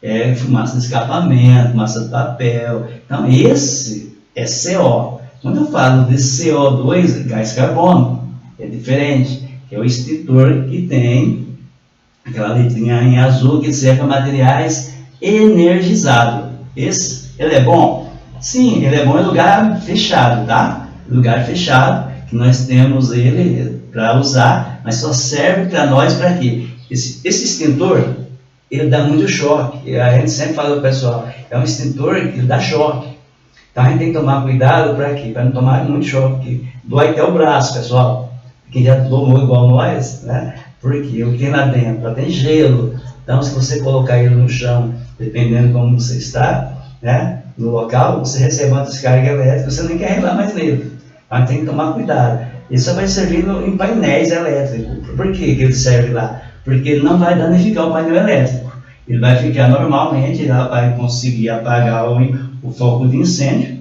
É fumaça de escapamento, fumaça de papel. Então, esse é CO. Quando eu falo de CO2, gás carbono, é diferente. É o extintor que tem aquela letrinha em azul que serve para materiais energizados. Ele é bom? Sim, ele é bom em lugar fechado, tá? Lugar fechado, que nós temos ele para usar, mas só serve para nós para quê? Esse extintor, ele dá muito choque. A gente sempre fala para o pessoal, é um extintor que dá choque. Então a gente tem que tomar cuidado para quê? Para não tomar muito choque. Dói até o braço, pessoal. Quem já tomou igual nós, né? Porque o que tem lá dentro tem gelo. Então se você colocar ele no chão, dependendo de como você está, né? No local, você recebe uma descarga elétrica, você nem quer relar mais nele. Mas tem que tomar cuidado. Isso só vai servir em painéis elétricos. Por que ele serve lá? Porque ele não vai danificar o painel elétrico. Ele vai ficar normalmente, ele vai conseguir apagar o foco de incêndio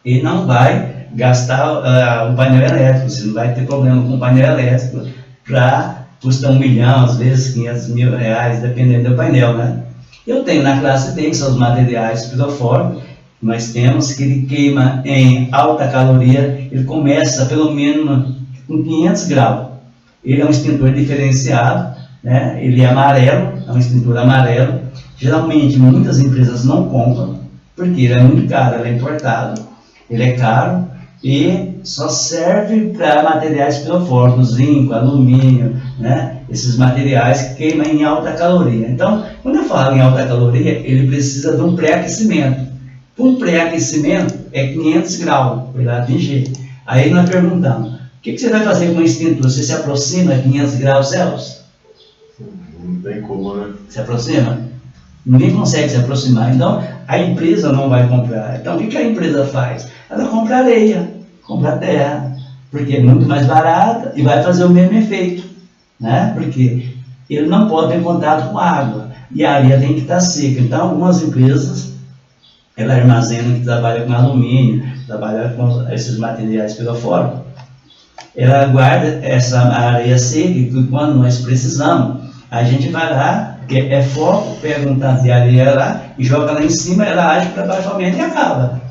e não vai gastar o painel elétrico. Você não vai ter problema com o painel elétrico para custar 1 milhão, às vezes 500 mil reais, dependendo do painel, né? Eu tenho na classe D, que são os materiais pirofóricos, nós temos que ele queima em alta caloria, ele começa pelo menos com 500 graus. Ele é um extintor diferenciado, né? Ele é amarelo, é um extintor amarelo. Geralmente muitas empresas não compram, porque ele é muito caro, ele é importado, ele é caro e só serve para materiais pirofóricos, zinco, alumínio, né? Esses materiais que queimam em alta caloria. Então, quando eu falo em alta caloria, ele precisa de um pré-aquecimento. Um pré-aquecimento é 500 graus para ele atingir. Aí nós perguntamos, o que você vai fazer com o extintor? Você se aproxima a 500 graus Celsius? Não tem como, né? Se aproxima? Ninguém consegue se aproximar. Então, a empresa não vai comprar. Então, o que a empresa faz? Ela compra areia, compra terra, porque é muito mais barata e vai fazer o mesmo efeito, né? Porque ele não pode ter contato com a água e a areia tem que estar seca. Então, algumas empresas, ela armazena, que trabalha com alumínio, trabalha com esses materiais pirofóricos, ela guarda essa areia seca e quando nós precisamos, a gente vai lá, porque é foco, pega um tanto de areia lá e joga lá em cima, ela age para baixo e acaba.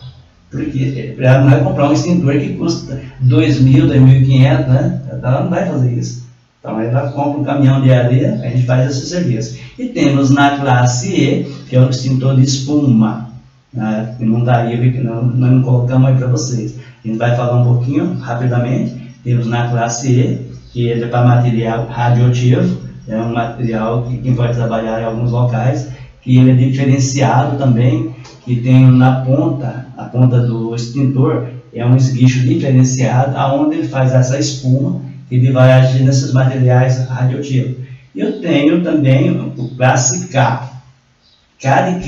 Porque ela não vai comprar um extintor que custa 2.000, 2.500, né? Ela não vai fazer isso. Então ela compra um caminhão de areia, a gente faz esse serviço. E temos na classe E, que é o extintor de espuma, né? Que não está aí, nós não colocamos aí para vocês. A gente vai falar um pouquinho, rapidamente. Temos na classe E, que ele é para material radioativo, é um material que quem vai trabalhar em alguns locais, que ele é diferenciado também, que tem na ponta, a ponta do extintor, é um esguicho diferenciado, aonde ele faz essa espuma, que ele vai agir nesses materiais radioativos. Eu tenho também o classe K, K,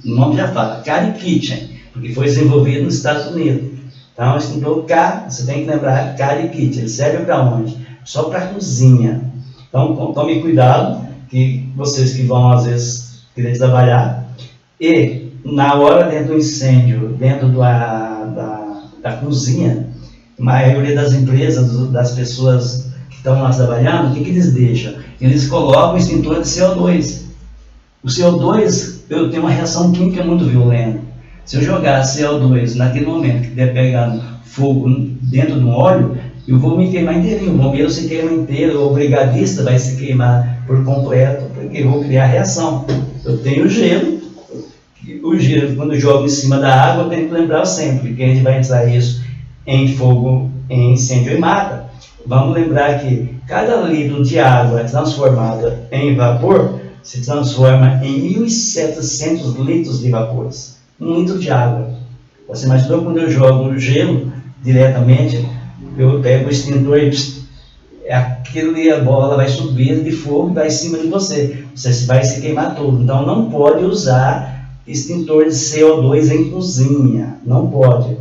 o nome já fala, K Kitchen, porque foi desenvolvido nos Estados Unidos. Então, o extintor K, você tem que lembrar, K Kitchen, ele serve para onde? Só para cozinha. Então, tome cuidado, que vocês que vão, às vezes, querer trabalhar, e na hora dentro do incêndio, dentro da cozinha, a maioria das empresas, das pessoas que estão lá trabalhando, o que eles deixam? Eles colocam o extintor de CO2. O CO2, eu tenho uma reação química muito violenta. Se eu jogar CO2 naquele momento que estiver pegando fogo dentro do óleo, eu vou me queimar inteirinho, o bombeiro se queima inteiro, o brigadista vai se queimar por completo, porque eu vou criar reação. Eu tenho gelo, o gelo, quando eu jogo em cima da água, eu tenho que lembrar sempre que a gente vai entrar isso em fogo, em incêndio e mata. Vamos lembrar que cada litro de água transformada em vapor se transforma em 1.700 litros de vapores. 1 litro de água. Você imaginou quando eu jogo gelo diretamente, eu pego o extintor e a bola vai subir de fogo e vai em cima de você. Você vai se queimar todo. Então não pode usar extintor de CO2 em cozinha. Não pode.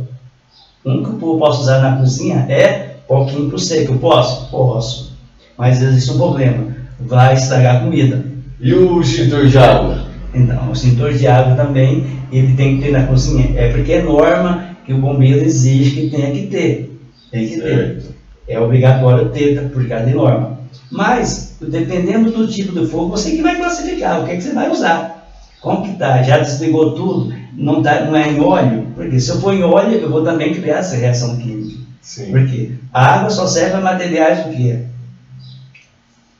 O único que eu posso usar na cozinha é pouquinho para o seco. Eu posso? Posso. Mas existe um problema. Vai estragar a comida. E o extintor de água? Então, o extintor de água também, ele tem que ter na cozinha. É porque é norma que o bombeiro exige que tenha que ter. Tem que ter. É obrigatório ter, por causa de norma. Mas, dependendo do tipo de fogo, você que vai classificar o que, é que você vai usar. Como que tá? Já desligou tudo? Não é em óleo? Porque se eu for em óleo, eu vou também criar essa reação química. Sim. Porque a água só serve para materiais do quê?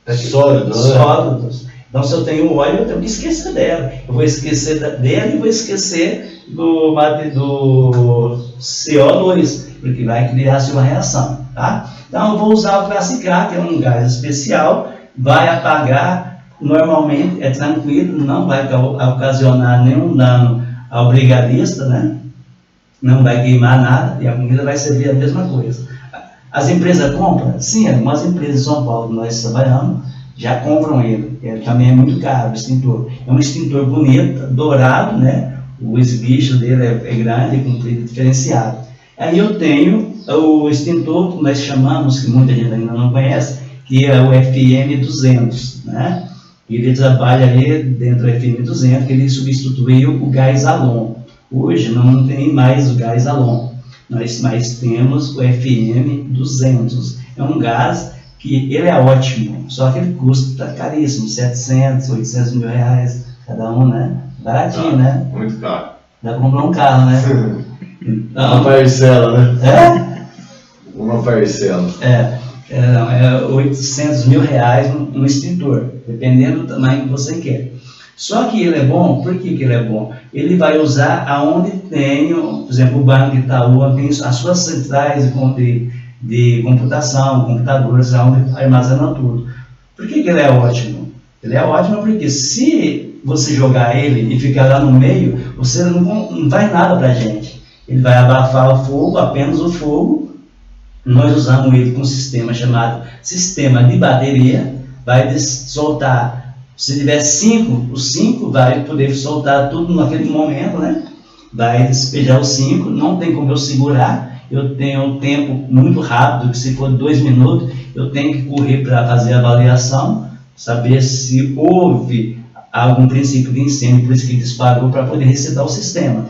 Sólidos. Então, se eu tenho óleo, eu tenho que esquecer dela. Eu vou esquecer dela e vou esquecer do CO2, porque vai criar-se uma reação. Tá? Então, eu vou usar o Classe K, que é um gás especial, vai apagar, normalmente é tranquilo, não vai ocasionar nenhum dano ao brigadista, né? Não vai queimar nada e a comida vai servir a mesma coisa. As empresas compram? Sim, algumas empresas em São Paulo que nós trabalhamos já compram ele. Ele também é muito caro, o extintor. É um extintor bonito, dourado, né? O esguicho dele é grande, comprido, diferenciado. Aí eu tenho o extintor que nós chamamos, que muita gente ainda não conhece, que é o FM200, né? Ele trabalha ali dentro do FM200, que ele substituiu o gás Alon. Hoje não tem mais o gás Alon, mas temos o FM200. É um gás que ele é ótimo, só que ele custa caríssimo, 700, 800 mil reais cada um, né? Baratinho, né? Muito caro. Dá para comprar um carro, né? Então, uma parcela, né? É? Uma parcela. É 800 mil reais um extintor, dependendo do tamanho que você quer. Só que ele é bom, por que ele é bom? Ele vai usar aonde tem, por exemplo, o Banco Itaú, tem as suas centrais de computação, computadores, onde armazena tudo. Por que ele é ótimo? Ele é ótimo porque se você jogar ele e ficar lá no meio, você não vai nada para a gente. Ele vai abafar o fogo, apenas o fogo. Nós usamos ele com um sistema chamado sistema de bateria, vai soltar. Se tiver 5, os 5 vai poder soltar tudo naquele momento, né? Vai despejar os 5, não tem como eu segurar. Eu tenho um tempo muito rápido, que se for 2 minutos, eu tenho que correr para fazer a avaliação, saber se houve algum princípio de incêndio, por isso que disparou, para poder resetar o sistema.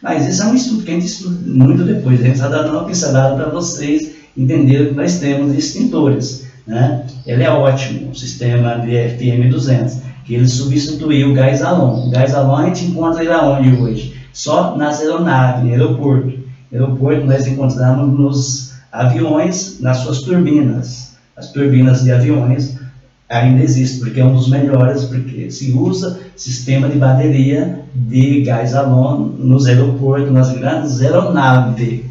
Mas esse é um estudo que a gente estuda muito depois. A gente está dando uma pincelada para vocês entenderem que nós temos de extintores. Né? Ele é ótimo, o sistema de FM200, que ele substituiu o gás Alon. O gás Alon a gente encontra ele aonde hoje? Só nas aeronaves, no aeroporto. No aeroporto nós encontramos nos aviões, nas suas turbinas. As turbinas de aviões ainda existem, porque é um dos melhores, porque se usa sistema de bateria de gás Alon nos aeroportos, nas grandes aeronaves.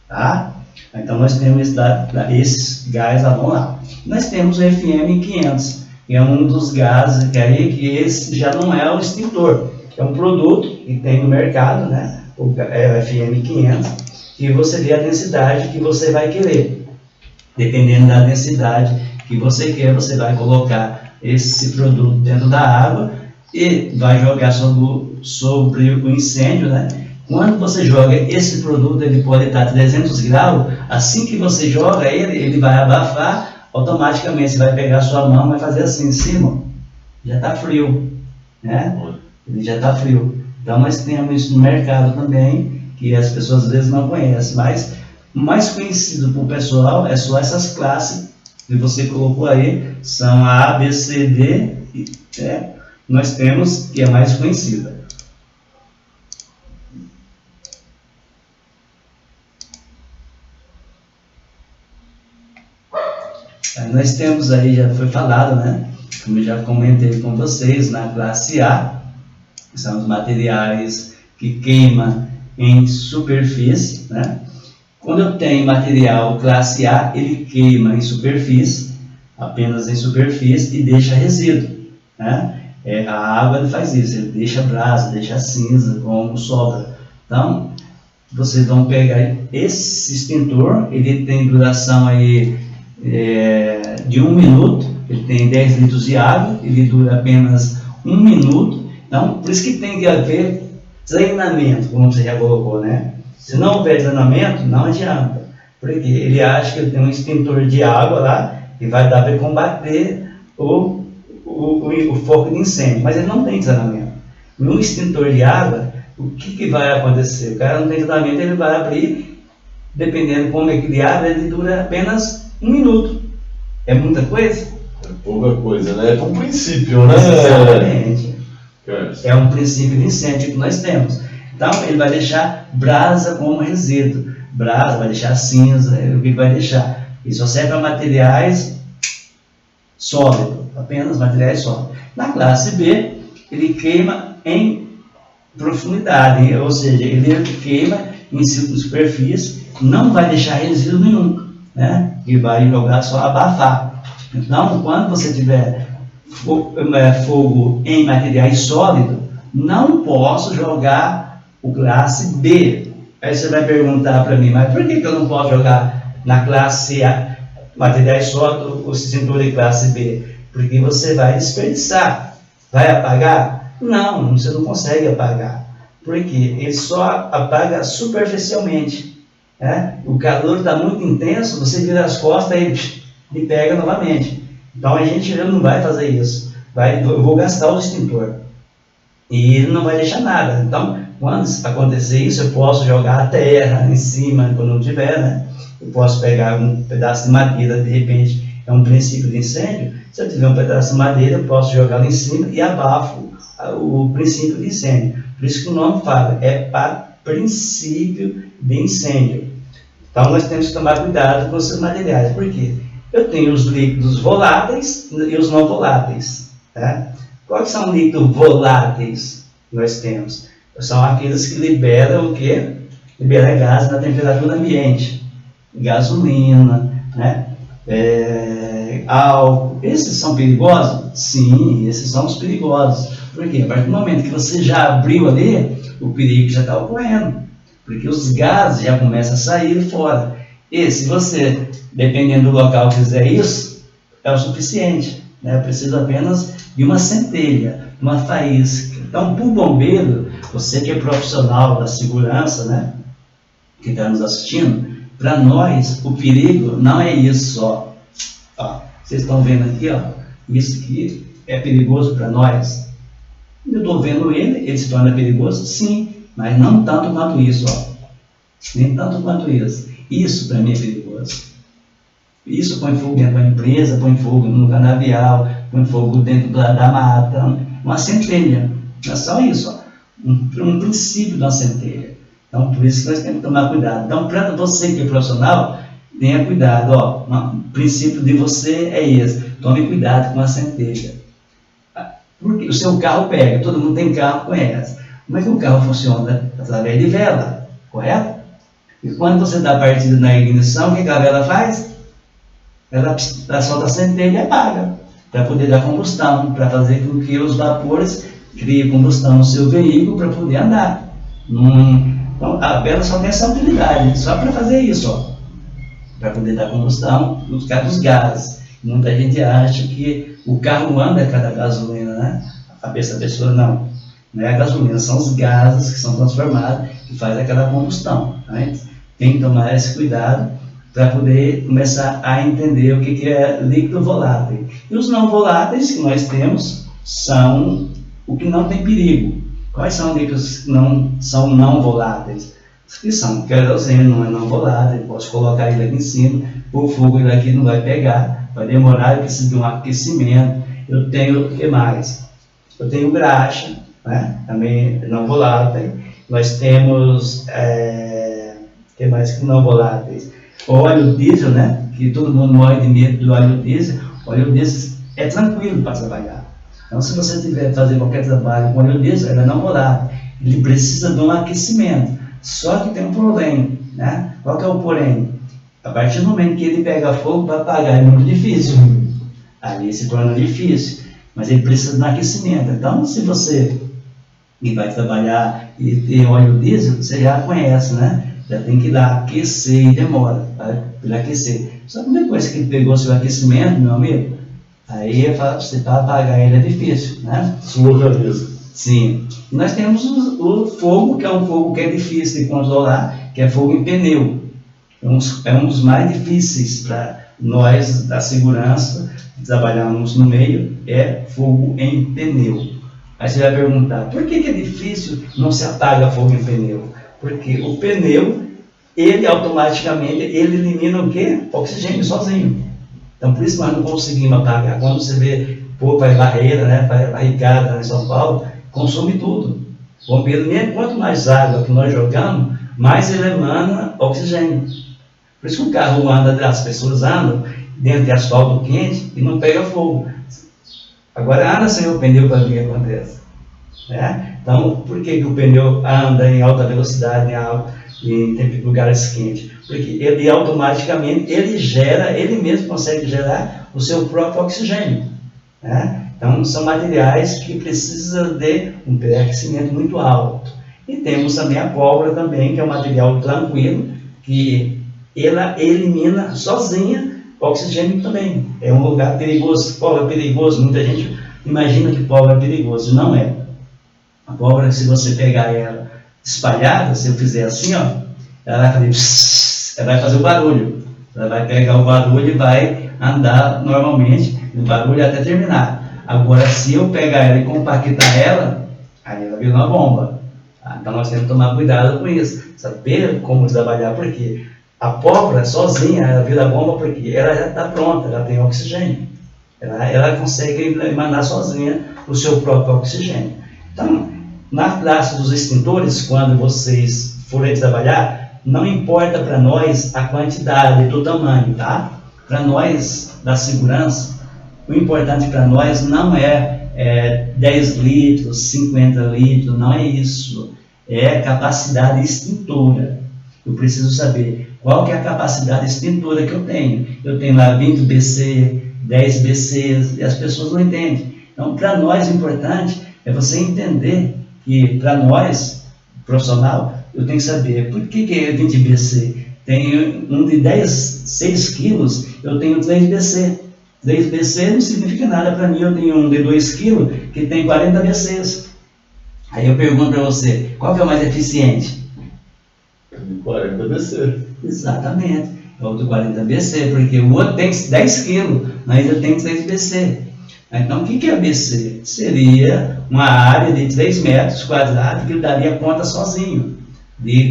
Tá? Então nós temos esse gás Alon lá. Nós temos o FM500, que é um dos gases que esse já não é o extintor, é um produto que tem no mercado, né? O FM500, e você vê a densidade que você vai querer. Dependendo da densidade que você quer, você vai colocar esse produto dentro da água e vai jogar sobre o incêndio, né? Quando você joga esse produto, ele pode estar a 300 graus, assim que você joga ele vai abafar, automaticamente você vai pegar a sua mão e vai fazer assim em cima, já está frio, né? Ele já está frio. Então nós temos isso no mercado também, que as pessoas às vezes não conhecem, mas o mais conhecido para o pessoal é só essas classes que você colocou aí, são a A, B, C, D, nós temos que é mais conhecida. Nós temos aí, já foi falado, né? Como eu já comentei com vocês, na classe A, que são os materiais que queimam em superfície, né? Quando eu tenho material classe A, ele queima em superfície, apenas em superfície, e deixa resíduo, né? A água ele faz isso, ele deixa brasa, deixa cinza, como sobra. Então, vocês vão pegar esse extintor, ele tem duração aí de 1 minuto, ele tem 10 litros de água, ele dura apenas 1 minuto, então por isso que tem que haver treinamento, como você já colocou, né? Se não houver treinamento, não adianta, porque ele acha que ele tem um extintor de água lá, e vai dar para combater o o foco de incêndio, mas ele não tem treinamento. Num extintor de água, o que vai acontecer? O cara não tem treinamento, ele vai abrir, dependendo como é que ele abre, ele dura apenas 1 minuto. É muita coisa? É pouca coisa, né? É um princípio, né? Exatamente. É um princípio de incêndio que nós temos. Então, ele vai deixar brasa como resíduo. Brasa, vai deixar cinza, é o que ele vai deixar. Isso só serve para materiais sólidos, apenas materiais sólidos. Na classe B, ele queima em profundidade, ou seja, ele queima em superfície, não vai deixar resíduo nenhum, né? E vai jogar só abafar. Então, quando você tiver fogo em materiais sólidos, não posso jogar o classe B. Aí você vai perguntar para mim, mas por que eu não posso jogar na classe A, materiais sólidos, o extintor de classe B? Porque você vai desperdiçar. Vai apagar? Não, você não consegue apagar. Por quê? Ele só apaga superficialmente. Né? O calor está muito intenso, você vira as costas e pega novamente. Então a gente não vai fazer isso. Eu vou gastar o extintor. E ele não vai deixar nada. Então, quando acontecer isso, eu posso jogar a terra em cima, quando não tiver, né? Eu posso pegar um pedaço de madeira, de repente, é um princípio de incêndio. Se eu tiver um pedaço de madeira, eu posso jogar lá em cima e abafo o princípio de incêndio. Por isso que o nome fala, é para princípio de incêndio. Então, nós temos que tomar cuidado com esses materiais. Por quê? Eu tenho os líquidos voláteis e os não voláteis. Tá? Quais são os líquidos voláteis que nós temos? São aqueles que liberam o quê? Liberam gás na temperatura ambiente. Gasolina, né? Álcool. Esses são perigosos? Sim, esses são os perigosos. Por quê? A partir do momento que você já abriu ali, o perigo já está ocorrendo. Porque os gases já começam a sair fora. E se você, dependendo do local, fizer isso, é o suficiente. Né? Precisa apenas de uma centelha, uma faísca. Então, para o bombeiro, você que é profissional da segurança, né, que está nos assistindo, para nós, o perigo não é isso só. Ó, vocês estão vendo aqui, ó, isso aqui é perigoso para nós. Eu estou vendo ele se torna perigoso? Sim, mas não tanto quanto isso, ó. Nem tanto quanto isso. Isso para mim é perigoso. Isso põe fogo dentro da empresa, põe fogo no canavial, põe fogo dentro da mata, uma centelha. Não é só isso, ó. Um princípio da centelha. Então, por isso que nós temos que tomar cuidado. Então, para você que é profissional, tenha cuidado. Ó, o princípio de você é esse. Tome cuidado com a centelha. Porque o seu carro pega, todo mundo tem carro, conhece. Como é que o carro funciona? Através de vela, correto? E quando você dá partida na ignição, o que a vela faz? Ela solta a centelha e apaga, para poder dar combustão, para fazer com que os vapores criem combustão no seu veículo para poder andar. Então, a vela só tem essa utilidade, só para fazer isso, para poder dar combustão nos gases. Muita gente acha que o carro anda com a gasolina, né? A pessoa não é a gasolina, são os gases que são transformados que faz aquela combustão. Né? Tem que tomar esse cuidado para poder começar a entender o que é líquido volátil. E os não voláteis que nós temos são o que não tem perigo. Quais são os líquidos que são não voláteis? Os que são querosene, não é não volátil, eu posso colocar ele aqui em cima, pôr fogo ele aqui não vai pegar, vai demorar, precisa de um aquecimento. Eu tenho o que mais? Eu tenho graxa, né? Também não volátil. Nós temos, que mais que não voláteis? Óleo diesel, né? Que todo mundo morre de medo do óleo diesel. O óleo diesel é tranquilo para trabalhar. Então, se você tiver fazer qualquer trabalho com óleo diesel, ele é não volátil. Ele precisa de um aquecimento. Só que tem um problema, né? Qual que é o porém? A partir do momento que ele pega fogo para apagar, é muito difícil. Ali se torna difícil. Mas ele precisa de um aquecimento. Então, se você vai trabalhar e tem óleo diesel, você já conhece, né? Já tem que ir lá aquecer e demora para ele aquecer. Só que depois que ele pegou seu aquecimento, meu amigo, aí você para apagar ele é difícil, né? Sua cabeça. Sim. E nós temos o fogo, que é um fogo que é difícil de controlar, que é fogo em pneu. é um dos mais difíceis para nós da segurança, que trabalhamos no meio, é fogo em pneu. Aí você vai perguntar, por que é difícil não se apaga fogo em pneu? Porque o pneu, ele automaticamente, ele elimina o quê? Oxigênio sozinho. Então por isso nós não conseguimos apagar. Quando você vê, pô, faz barreira, né, faz barricada em São Paulo, consome tudo. O bombeiro, nem quanto mais água que nós jogamos, mais ele emana oxigênio. Por isso que o carro anda, as pessoas andam dentro de asfalto quente e não pega fogo. Agora anda sem o pneu para ver o que acontece. Né? Então, por que o pneu anda em alta velocidade em lugares quentes? Porque ele automaticamente, ele mesmo consegue gerar o seu próprio oxigênio. Né? Então, são materiais que precisam de um pré-aquecimento muito alto. E temos também a pólvora também, que é um material tranquilo, que ela elimina sozinha oxigênio também. É um lugar perigoso. Pólvora é perigoso. Muita gente imagina que pólvora é perigoso. Não é. A pólvora, se você pegar ela espalhada, se eu fizer assim, ó, ela vai fazer psss, ela vai fazer o barulho. Ela vai pegar o barulho e vai andar normalmente, o barulho até terminar. Agora, se eu pegar ela e compactar ela, aí ela vira uma bomba. Então nós temos que tomar cuidado com isso. Saber como trabalhar, porque a pólvora sozinha, ela vira bomba porque ela já está pronta, ela tem oxigênio. Ela consegue emanar sozinha o seu próprio oxigênio. Então, na classe dos extintores, quando vocês forem trabalhar, não importa para nós a quantidade do tamanho, tá? Para nós da segurança, o importante para nós não é 10 litros, 50 litros, não é isso. É capacidade extintora. Eu preciso saber qual que é a capacidade extintora que eu tenho. Eu tenho lá 20 BC, 10 BC, e as pessoas não entendem. Então, para nós, o importante é você entender que, para nós, profissional, eu tenho que saber por que é 20 BC. Tem um de 6 quilos, eu tenho 3 BC. 3 BC não significa nada para mim, eu tenho um de 2 quilos que tem 40 BCs. Aí eu pergunto para você, qual que é o mais eficiente? 40 BC. Exatamente, é o do 40 BC, porque o outro tem 10 quilos, mas eu tenho 3 BC. Então, o que é BC? Seria uma área de 3 metros quadrados que eu daria conta sozinho,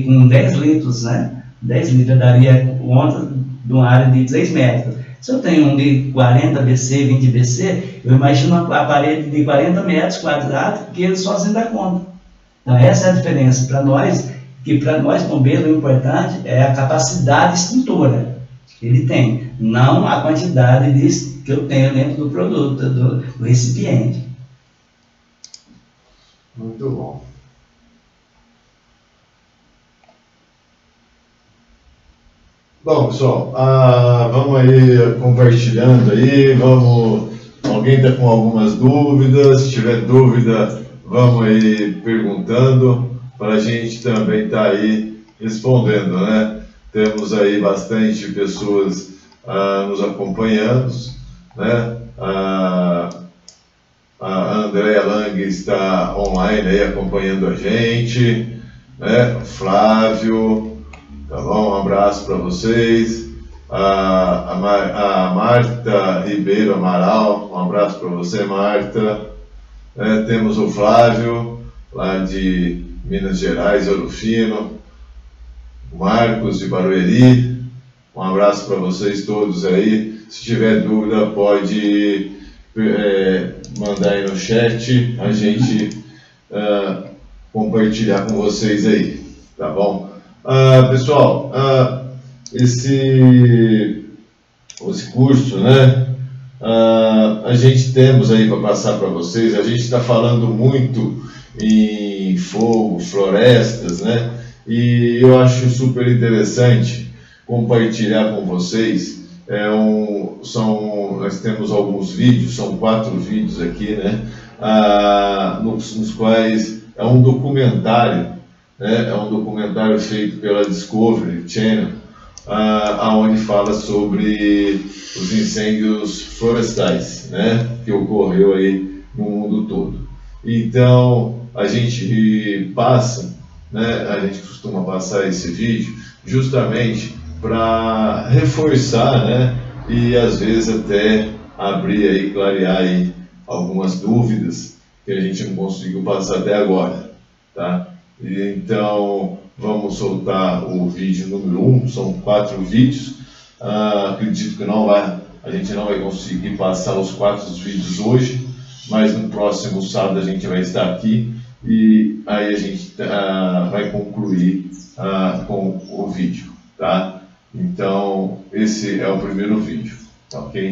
com 10 litros, né? 10 litros daria conta de uma área de 3 metros. Se eu tenho um de 40 BC, 20 BC, eu imagino uma parede de 40 metros quadrados que ele sozinho dá conta. Então, essa é a diferença para nós, que para nós bombeiros o importante é a capacidade extintora que ele tem, não a quantidade que eu tenho dentro do produto, do recipiente. Muito bom. Bom, pessoal, vamos aí compartilhando aí, alguém está com algumas dúvidas, se tiver dúvida, vamos aí perguntando, para a gente também estar aí respondendo, né? Temos aí bastante pessoas nos acompanhando, né? A Andréia Lang está online aí acompanhando a gente, né? Flávio, tá bom? Um abraço para vocês. A Marta Ribeiro Amaral, um abraço para você, Marta. Temos o Flávio, lá de Minas Gerais, Ouro Fino. O Marcos de Barueri, um abraço para vocês todos aí. Se tiver dúvida, pode mandar aí no chat, a gente compartilhar com vocês aí, tá bom? Pessoal, esse curso, né? A gente temos aí para passar para vocês. A gente está falando muito em fogo, florestas, né? E eu acho super interessante compartilhar com vocês. Nós temos alguns vídeos, são 4 vídeos aqui, né? Nos quais é um documentário, né? É um documentário feito pela Discovery Channel, onde fala sobre os incêndios florestais, né? Que ocorreu aí no mundo todo. Então, a gente passa, né? A gente costuma passar esse vídeo justamente para reforçar, né, e às vezes até abrir aí, clarear aí algumas dúvidas que a gente não conseguiu passar até agora, tá? E então vamos soltar o vídeo número 1, são 4 vídeos. Acredito que a gente não vai conseguir passar os 4 vídeos hoje, mas no próximo sábado a gente vai estar aqui e aí a gente vai concluir com o vídeo, tá? Então esse é o primeiro vídeo, tá ok?